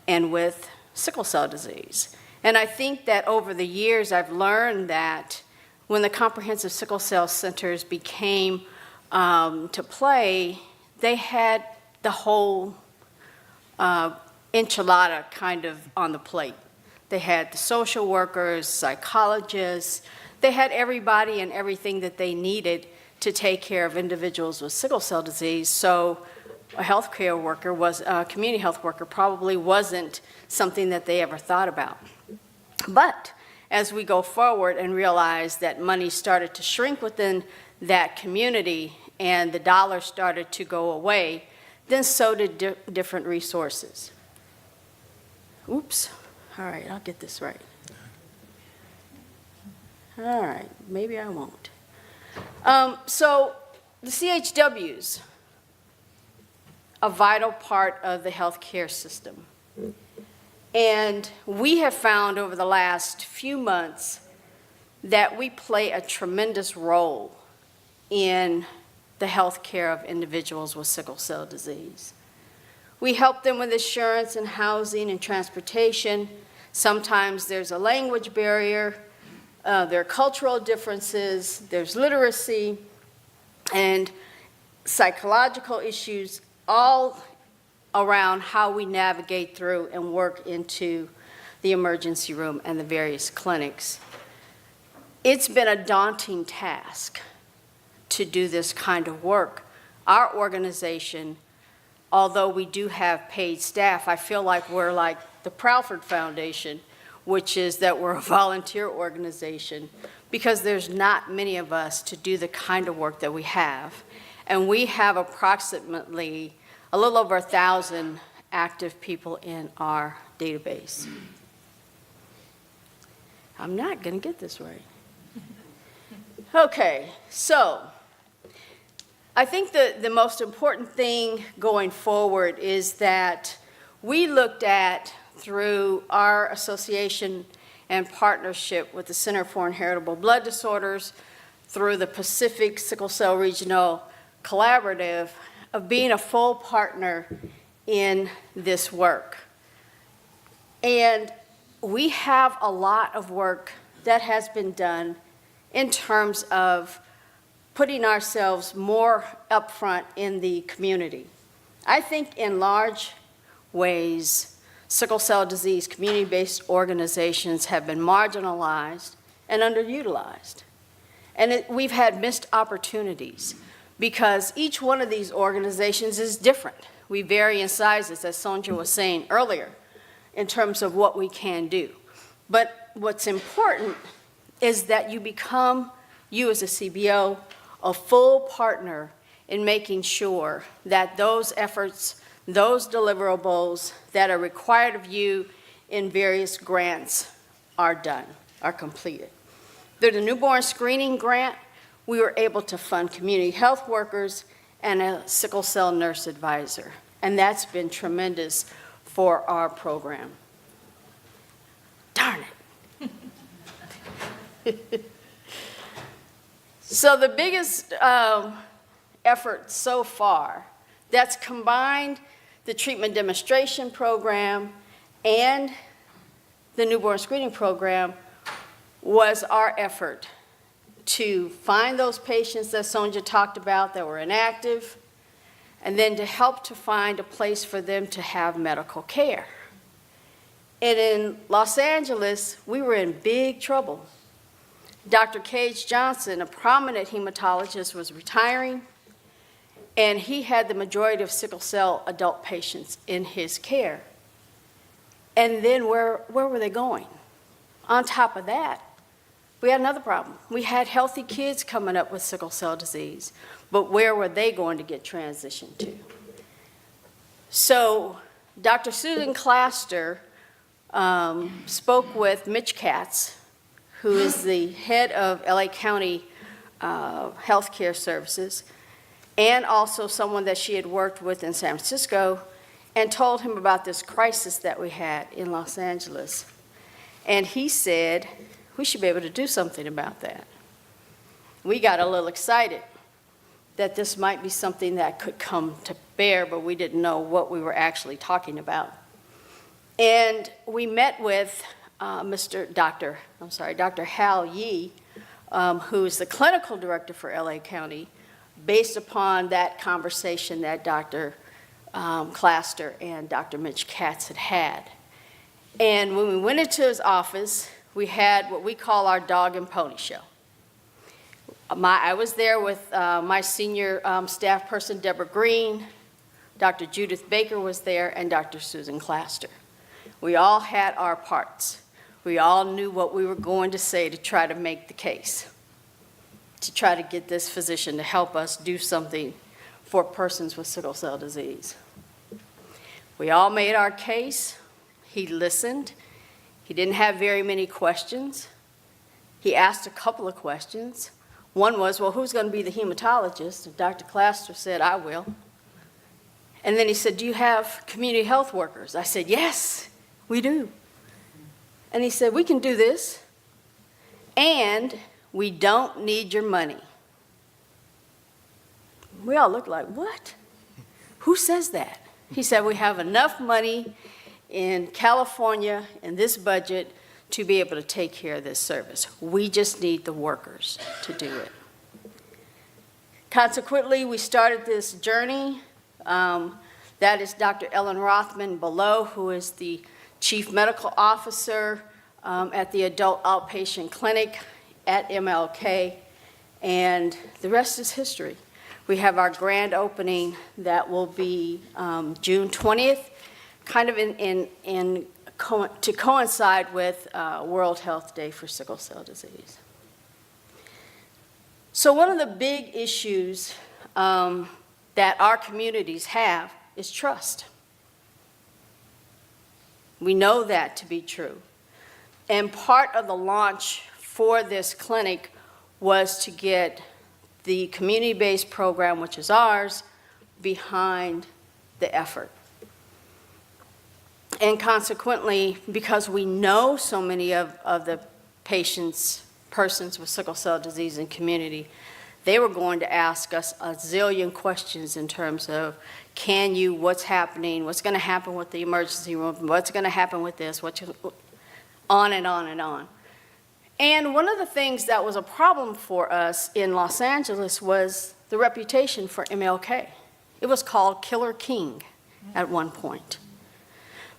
and with sickle cell disease. And I think that over the years, I've learned that when the comprehensive sickle cell centers became to play, they had the whole enchilada kind of on the plate. They had the social workers, psychologists, they had everybody and everything that they needed to take care of individuals with sickle cell disease. So a healthcare worker a community health worker probably wasn't something that they ever thought about. But as we go forward and realize that money started to shrink within that community and the dollar started to go away, then so did different resources. Oops. All right, I'll get this right. All right, maybe I won't. So the CHWs, a vital part of the healthcare system. And we have found over the last few months that we play a tremendous role in the health care of individuals with sickle cell disease. We help them with insurance and housing and transportation. Sometimes there's a language barrier, there are cultural differences, there's literacy, and psychological issues, all around how we navigate through and work into the emergency room and the various clinics. It's been a daunting task to do this kind of work. Our organization, although we do have paid staff, I feel like we're like the Proudford Foundation, which is that we're a volunteer organization, because there's not many of us to do the kind of work that we have. And we have approximately a little over 1,000 active people in our database. I'm not going to get this right. Okay, so I think the most important thing going forward is that we looked at, through our association and partnership with the Center for Inheritable Blood Disorders, through the Pacific Sickle Cell Regional Collaborative, of being a full partner in this work. And we have a lot of work that has been done in terms of putting ourselves more upfront in the community. I think in large ways, sickle cell disease community-based organizations have been marginalized and underutilized. And we've had missed opportunities because each one of these organizations is different. We vary in sizes, as Sonja was saying earlier, in terms of what we can do. But what's important is that you become, you as a CBO, a full partner in making sure that those efforts, those deliverables that are required of you in various grants are done, are completed. Through the newborn screening grant, we were able to fund community health workers and a sickle cell nurse advisor, and that's been tremendous for our program. Darn it. So the biggest effort so far that's combined the treatment demonstration program and the newborn screening program was our effort to find those patients that Sonja talked about that were inactive, and then to help to find a place for them to have medical care. And in Los Angeles, we were in big trouble. Dr. Cage Johnson, a prominent hematologist, was retiring, and he had the majority of sickle cell adult patients in his care. And then where were they going? On top of that, we had another problem. We had healthy kids coming up with sickle cell disease, but where were they going to get transitioned to? So Dr. Susan Claster spoke with Mitch Katz, who is the head of LA County Healthcare Services, and also someone that she had worked with in San Francisco, and told him about this crisis that we had in Los Angeles. And he said, we should be able to do something about that. We got a little excited that this might be something that could come to bear, but we didn't know what we were actually talking about. And we met with Dr. Hal Yee, who is the clinical director for LA County, based upon that conversation that Dr. Claster and Dr. Mitch Katz had had. And when we went into his office, we had what we call our dog and pony show. I was there with my senior staff person, Deborah Green, Dr. Judith Baker was there, and Dr. Susan Claster. We all had our parts. We all knew what we were going to say to try to make the case, to try to get this physician to help us do something for persons with sickle cell disease. We all made our case. He listened. He didn't have very many questions. He asked a couple of questions. One was, well, who's going to be the hematologist? And Dr. Claster said, I will. And then he said, do you have community health workers? I said, yes, we do. And he said, we can do this, and we don't need your money. We all looked like, what? Who says that? He said, we have enough money in California in this budget to be able to take care of this service. We just need the workers to do it. Consequently, we started this journey. That is Dr. Ellen Rothman below, who is the Chief Medical Officer at the Adult Outpatient Clinic at MLK, and the rest is history. We have our grand opening that will be June 20th, kind of to coincide with World Health Day for sickle cell disease. So one of the big issues that our communities have is trust. We know that to be true. And part of the launch for this clinic was to get the community-based program, which is ours, behind the effort. And consequently, because we know so many of the persons with sickle cell disease in community, they were going to ask us a zillion questions in terms of, what's happening, what's going to happen with the emergency room, what's going to happen with this, on and on and on. And one of the things that was a problem for us in Los Angeles was the reputation for MLK. It was called Killer King at one point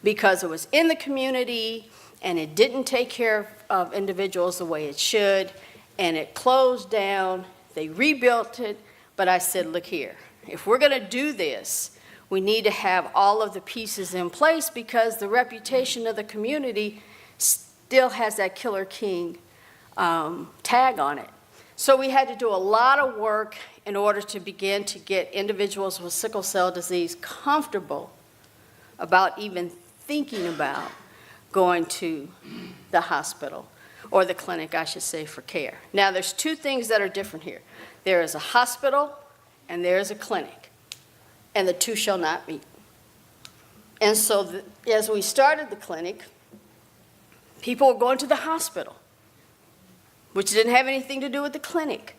because it was in the community and it didn't take care of individuals the way it should, and it closed down. They rebuilt it, but I said, look here, if we're going to do this, we need to have all of the pieces in place because the reputation of the community still has that Killer King tag on it. So we had to do a lot of work in order to begin to get individuals with sickle cell disease comfortable about even thinking about going to the hospital, or the clinic, I should say, for care. Now, there's two things that are different here. There is a hospital and there is a clinic, and the two shall not meet. And so as we started the clinic, people were going to the hospital, which didn't have anything to do with the clinic.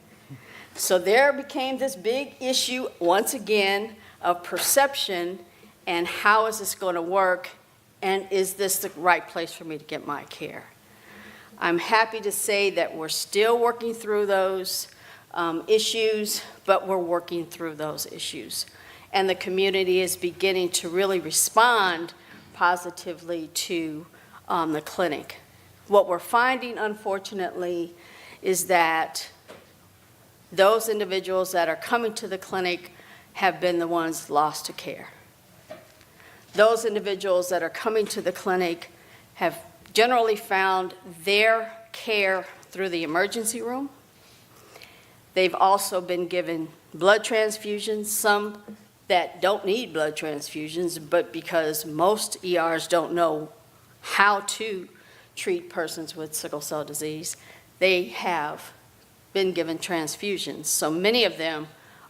So there became this big issue, once again, of perception and how is this going to work, and is this the right place for me to get my care? I'm happy to say that we're still working through those issues, but we're working through those issues. And the community is beginning to really respond positively to the clinic. What we're finding, unfortunately, is that those individuals that are coming to the clinic have been the ones lost to care. Those individuals that are coming to the clinic have generally found their care through the emergency room. They've also been given blood transfusions, some that don't need blood transfusions, but because most ERs don't know how to treat persons with sickle cell disease, they have been given transfusions. So many of them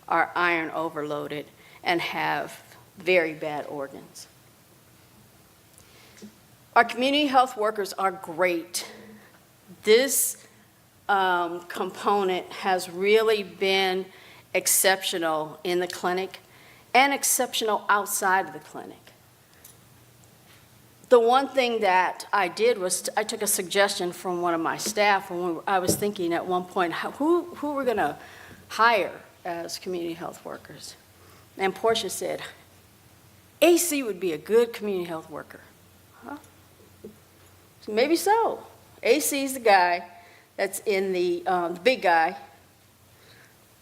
are iron overloaded and have very bad organs. Our community health workers are great. This component has really been exceptional in the clinic and exceptional outside of the clinic. The one thing that I did was I took a suggestion from one of my staff when I was thinking at one point, who we're going to hire as community health workers. And Portia said, AC would be a good community health worker. Huh? Maybe so. AC is the guy that's in the big guy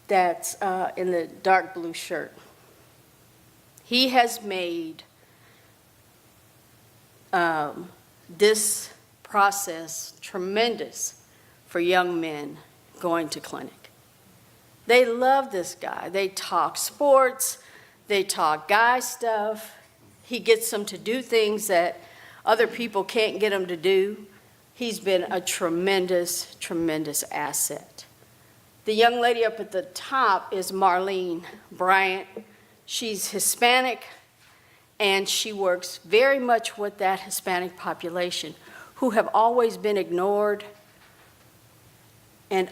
that's in the dark blue shirt. He has made this process tremendous for young men going to clinic. They love this guy. They talk sports, they talk guy stuff. He gets them to do things that other people can't get them to do. He's been a tremendous, tremendous asset. The young lady up at the top is Marlene Bryant. She's Hispanic, and she works very much with that Hispanic population who have always been ignored and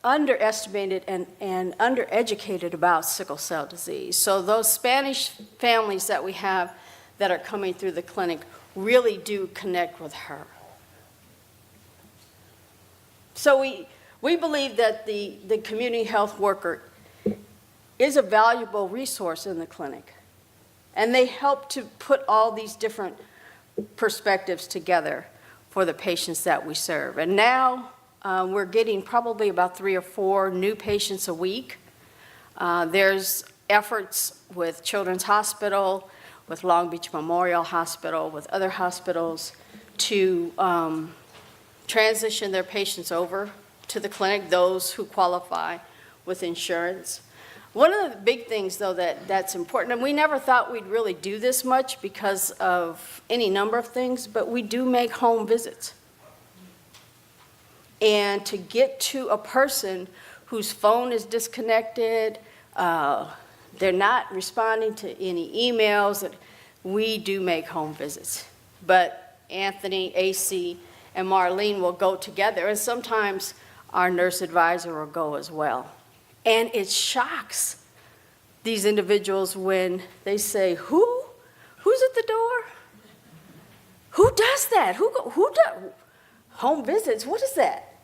underestimated and undereducated about sickle cell disease. So those Spanish families that we have that are coming through the clinic really do connect with her. So we believe that the community health worker is a valuable resource in the clinic. And they help to put all these different perspectives together for the patients that we serve. And now we're getting probably about 3 or 4 new patients a week. There's efforts with Children's Hospital, with Long Beach Memorial Hospital, with other hospitals to transition their patients over to the clinic, those who qualify with insurance. One of the big things, though, that's important, and we never thought we'd really do this much because of any number of things, but we do make home visits. And to get to a person whose phone is disconnected, they're not responding to any emails, we do make home visits. But Anthony, AC, and Marlene will go together, and sometimes our nurse advisor will go as well. And it shocks these individuals when they say, who's at the door? Who does that? Who does home visits? What is that?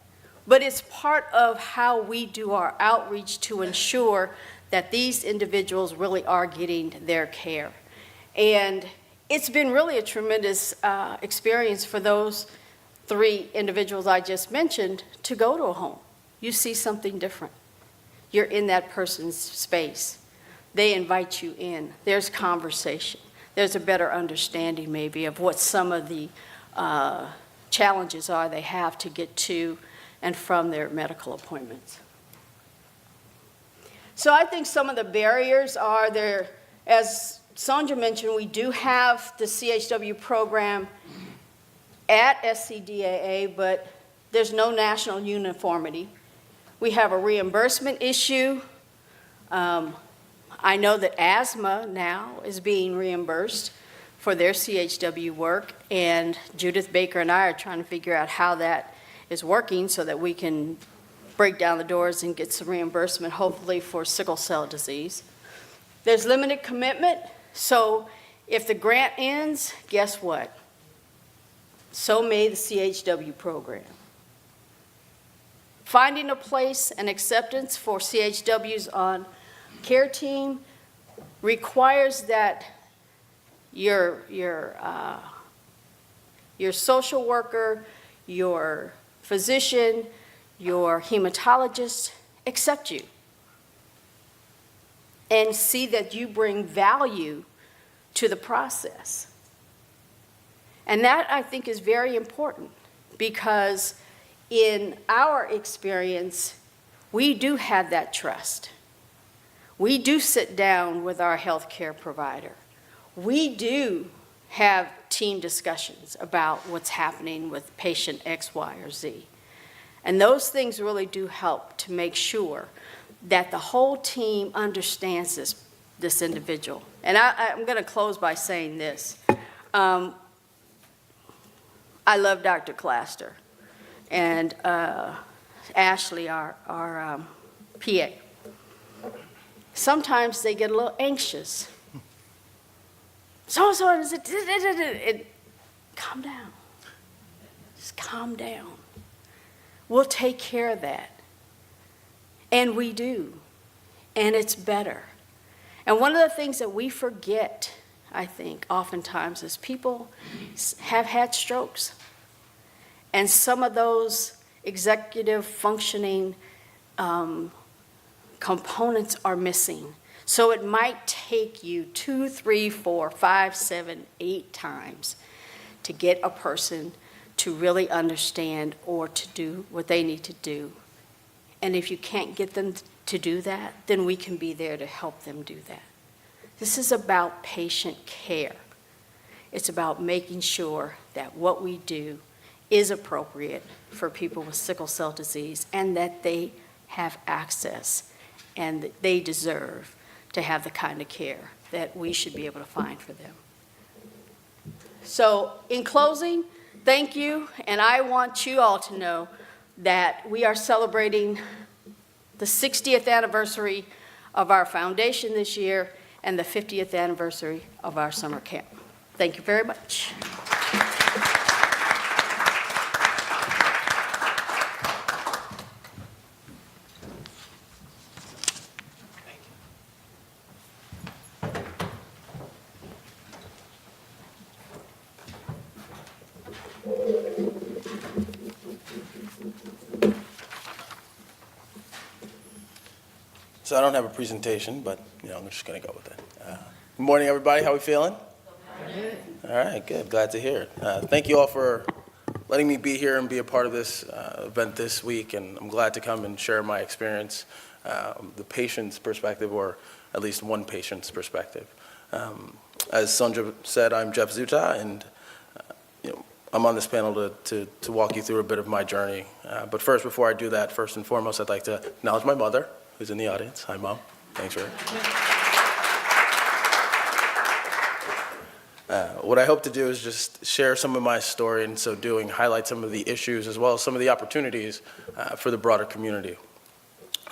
But it's part of how we do our outreach to ensure that these individuals really are getting their care. And it's been really a tremendous experience for those 3 individuals I just mentioned to go to a home. You see something different. You're in that person's space. They invite you in. There's conversation. There's a better understanding maybe of what some of the challenges are they have to get to and from their medical appointments. So I think some of the barriers are there. As Sonja mentioned, we do have the CHW program at SCDAA, but there's no national uniformity. We have a reimbursement issue. I know that asthma now is being reimbursed for their CHW work, and Judith Baker and I are trying to figure out how that is working so that we can break down the doors and get some reimbursement, hopefully for sickle cell disease. There's limited commitment, so if the grant ends, guess what? So may the CHW program. Finding a place and acceptance for CHWs on care team requires that your social worker, your physician, your hematologist accept you and see that you bring value to the process. And that, I think, is very important because in our experience, we do have that trust. We do sit down with our healthcare provider. We do have team discussions about what's happening with patient X, Y, or Z. And those things really do help to make sure that the whole team understands this individual. And I'm going to close by saying this. I love Dr. Claster and Ashley, our PA. Sometimes they get a little anxious. So is it? Calm down. Just calm down. We'll take care of that. And we do. And it's better. And one of the things that we forget, I think, oftentimes is people have had strokes. And some of those executive functioning components are missing. So it might take you 2, 3, 4, 5, 7, 8 times to get a person to really understand or to do what they need to do. And if you can't get them to do that, then we can be there to help them do that. This is about patient care. It's about making sure that what we do is appropriate for people with sickle cell disease and that they have access and that they deserve to have the kind of care that we should be able to find for them. So in closing, thank you, and I want you all to know that we are celebrating the 60th anniversary of our foundation this year and the 50th anniversary of our summer camp. Thank you very much. So I don't have a presentation, but I'm just going to go with it. Good morning, everybody. How we feeling? Good. All right, good. Glad to hear it. Thank you all for letting me be here and be a part of this event this week, and I'm glad to come and share my experience, the patient's perspective, or at least one patient's perspective. As Sonja said, I'm Jeff Zuttah, and I'm on this panel to walk you through a bit of my journey. But first, before I do that, first and foremost, I'd like to acknowledge my mother, who's in the audience. Hi, Mom. Thanks for what I hope to do is just share some of my story, and so doing, highlight some of the issues as well as some of the opportunities for the broader community.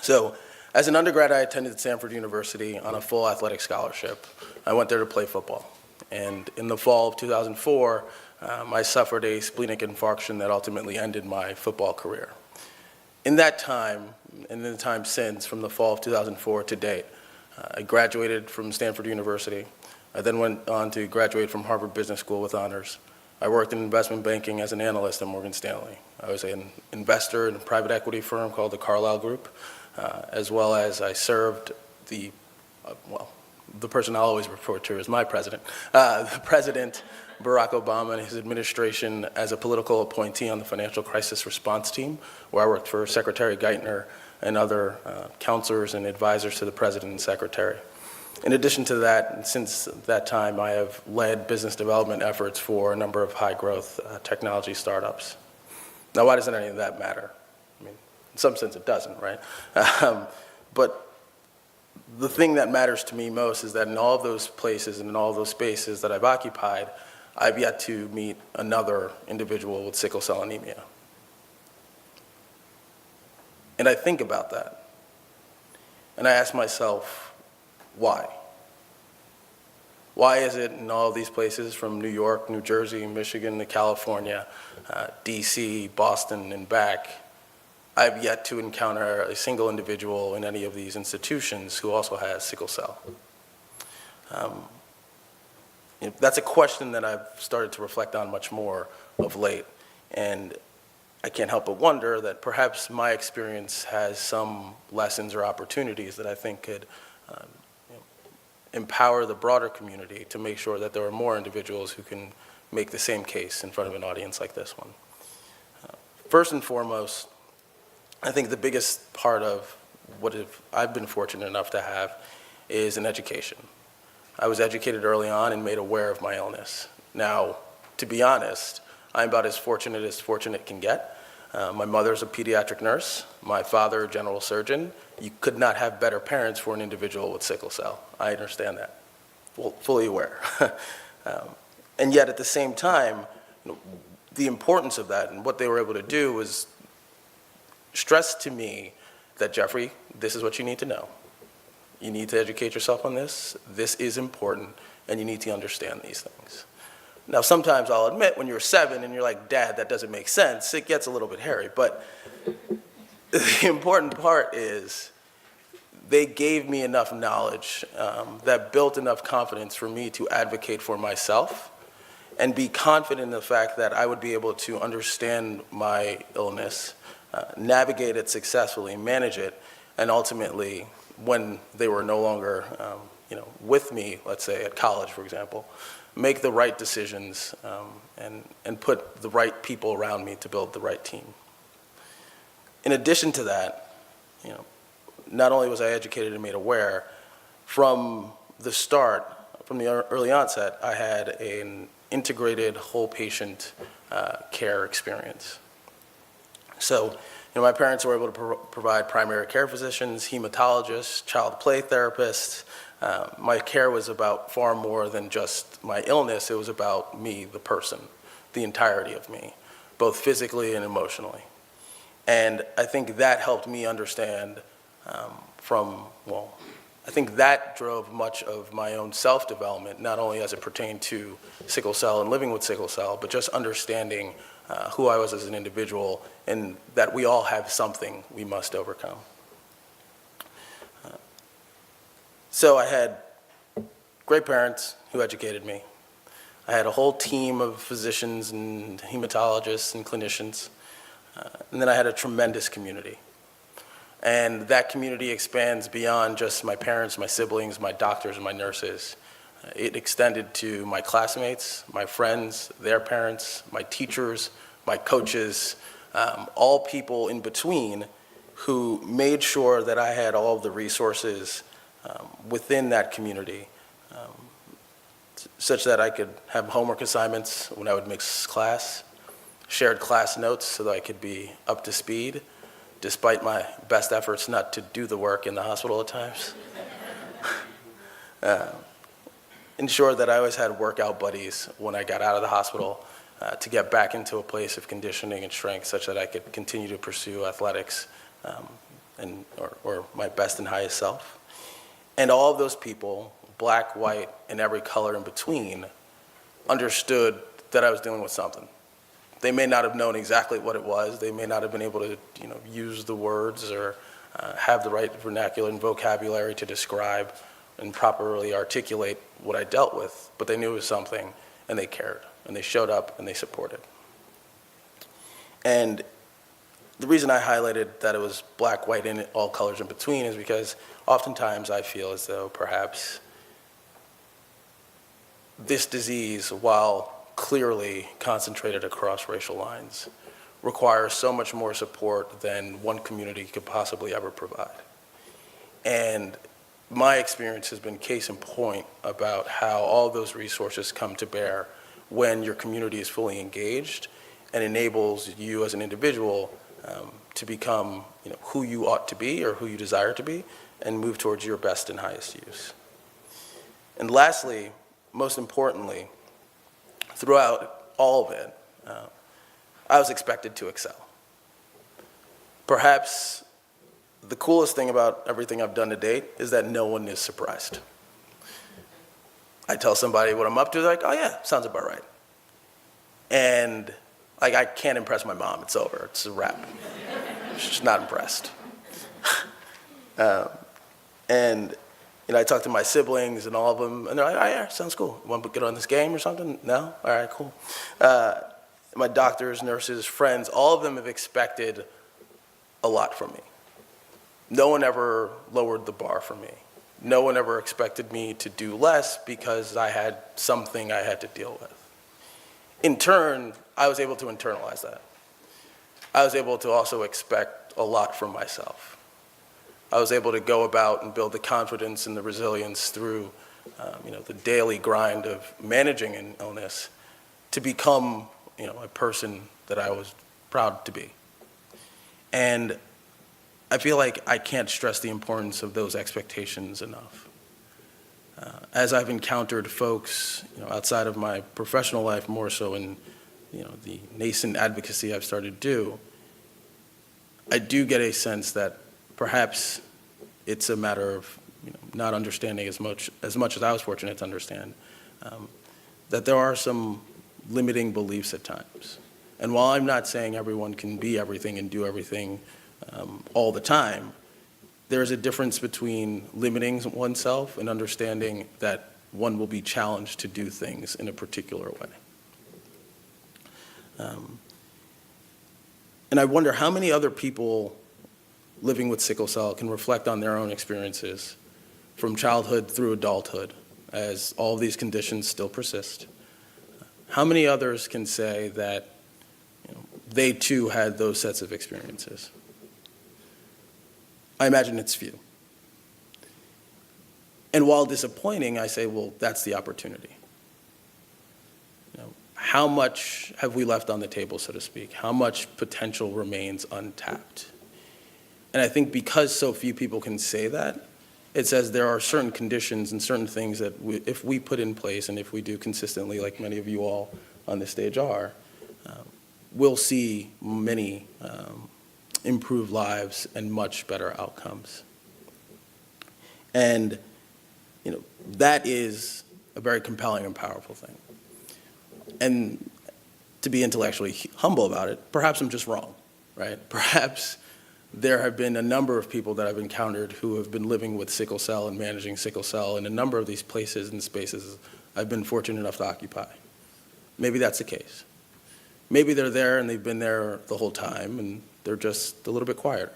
So, as an undergrad, I attended Stanford University on a full athletic scholarship. I went there to play football. And in the fall of 2004, I suffered a splenic infarction that ultimately ended my football career. In that time, and in the time since, from the fall of 2004 to date, I graduated from Stanford University. I then went on to graduate from Harvard Business School with honors. I worked in investment banking as an analyst at Morgan Stanley. I was an investor in a private equity firm called the Carlyle Group, as well as I served the person I'll always refer to as my president, the President Barack Obama and his administration as a political appointee on the financial crisis response team, where I worked for Secretary Geithner and other counselors and advisors to the President and Secretary. In addition to that, and since that time, I have led business development efforts for a number of high-growth technology startups. Now, why doesn't any of that matter? I mean, in some sense it doesn't, right? But the thing that matters to me most is that in all of those places and in all of those spaces that I've occupied, I've yet to meet another individual with sickle cell anemia. And I think about that, and I ask myself, why? Why is it in all of these places, from New York, New Jersey, Michigan to California, DC, Boston, and back, I've yet to encounter a single individual in any of these institutions who also has sickle cell? That's a question that I've started to reflect on much more of late, and I can't help but wonder that perhaps my experience has some lessons or opportunities that I think could empower the broader community to make sure that there are more individuals who can make the same case in front of an audience like this one. First and foremost, I think the biggest part of what I've been fortunate enough to have is an education. I was educated early on and made aware of my illness. Now, to be honest, I'm about as fortunate can get. My mother's a pediatric nurse, my father a general surgeon. You could not have better parents for an individual with sickle cell. I understand that, fully aware. And yet at the same time, the importance of that and what they were able to do was stress to me that, Jeffrey, this is what you need to know. You need to educate yourself on this. This is important, and you need to understand these things. Now, sometimes I'll admit when you're 7 and you're like, Dad, that doesn't make sense, it gets a little bit hairy. But the important part is they gave me enough knowledge that built enough confidence for me to advocate for myself and be confident in the fact that I would be able to understand my illness, navigate it successfully, manage it, and ultimately, when they were no longer with me, let's say at college, for example, make the right decisions and put the right people around me to build the right team. In addition to that, not only was I educated and made aware, from the start, from the early onset, I had an integrated whole patient care experience. So, my parents were able to provide primary care physicians, hematologists, child play therapists. My care was about far more than just my illness. It was about me, the person, the entirety of me, both physically and emotionally. And I think that helped me understand I think that drove much of my own self-development, not only as it pertained to sickle cell and living with sickle cell, but just understanding who I was as an individual and that we all have something we must overcome. So I had great parents who educated me. I had a whole team of physicians and hematologists and clinicians. And then I had a tremendous community. And that community expands beyond just my parents, my siblings, my doctors, and my nurses. It extended to my classmates, my friends, their parents, my teachers, my coaches, all people in between who made sure that I had all of the resources within that community, such that I could have homework assignments when I would mix class. shared class notes so that I could be up to speed, despite my best efforts not to do the work in the hospital at times. Ensured that I always had workout buddies when I got out of the hospital to get back into a place of conditioning and strength such that I could continue to pursue athletics or my best and highest self. And all of those people, black, white, and every color in between, understood that I was dealing with something. They may not have known exactly what it was. They may not have been able to, use the words or have the right vernacular and vocabulary to describe and properly articulate what I dealt with, but they knew it was something, and they cared, and they showed up, and they supported. And the reason I highlighted that it was black, white, and all colors in between is because oftentimes I feel as though perhaps this disease, while clearly concentrated across racial lines, requires so much more support than one community could possibly ever provide. And my experience has been case in point about how all those resources come to bear when your community is fully engaged and enables you as an individual to become who you ought to be or who you desire to be and move towards your best and highest use. And lastly, most importantly, throughout all of it, I was expected to excel. Perhaps the coolest thing about everything I've done to date is that no one is surprised. I tell somebody what I'm up to, they're like, oh yeah, sounds about right. And I can't impress my mom, it's over, it's a wrap. She's not impressed. And I talk to my siblings and all of them, and they're like, oh yeah, sounds cool. Want to get on this game or something? No? All right, cool. My doctors, nurses, friends, all of them have expected a lot from me. No one ever lowered the bar for me. No one ever expected me to do less because I had something I had to deal with. In turn, I was able to internalize that. I was able to also expect a lot from myself. I was able to go about and build the confidence and the resilience through the daily grind of managing an illness to become a person that I was proud to be. And I feel like I can't stress the importance of those expectations enough. As I've encountered folks outside of my professional life, more so in the nascent advocacy I've started to do, I do get a sense that perhaps it's a matter of not understanding as much as I was fortunate to understand, that there are some limiting beliefs at times. And while I'm not saying everyone can be everything and do everything all the time, there's a difference between limiting oneself and understanding that one will be challenged to do things in a particular way. And I wonder how many other people living with sickle cell can reflect on their own experiences from childhood through adulthood as all of these conditions still persist. How many others can say that they too had those sets of experiences? I imagine it's few. And while disappointing, I say, well, that's the opportunity. How much have we left on the table, so to speak? How much potential remains untapped? And I think because so few people can say that, it says there are certain conditions and certain things that if we put in place and if we do consistently, like many of you all on this stage are, we'll see many improved lives and much better outcomes. And that is a very compelling and powerful thing. And to be intellectually humble about it, perhaps I'm just wrong, right? Perhaps there have been a number of people that I've encountered who have been living with sickle cell and managing sickle cell in a number of these places and spaces I've been fortunate enough to occupy. Maybe that's the case. Maybe they're there and they've been there the whole time and they're just a little bit quieter.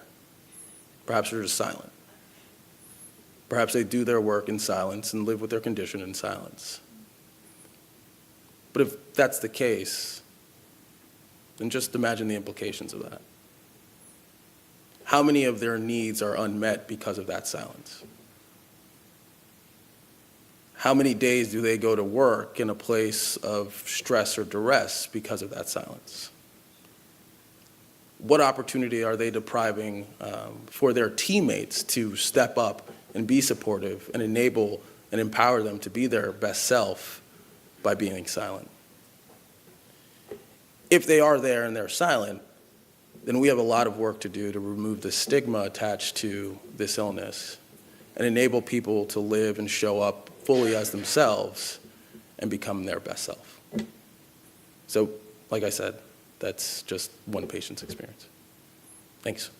Perhaps they're just silent. Perhaps they do their work in silence and live with their condition in silence. But if that's the case, then just imagine the implications of that. How many of their needs are unmet because of that silence? How many days do they go to work in a place of stress or duress because of that silence? what opportunity are they depriving for their teammates to step up and be supportive and enable and empower them to be their best self by being silent? If they are there and they're silent, then we have a lot of work to do to remove the stigma attached to this illness and enable people to live and show up fully as themselves and become their best self. So, like I said, that's just one patient's experience. Thanks.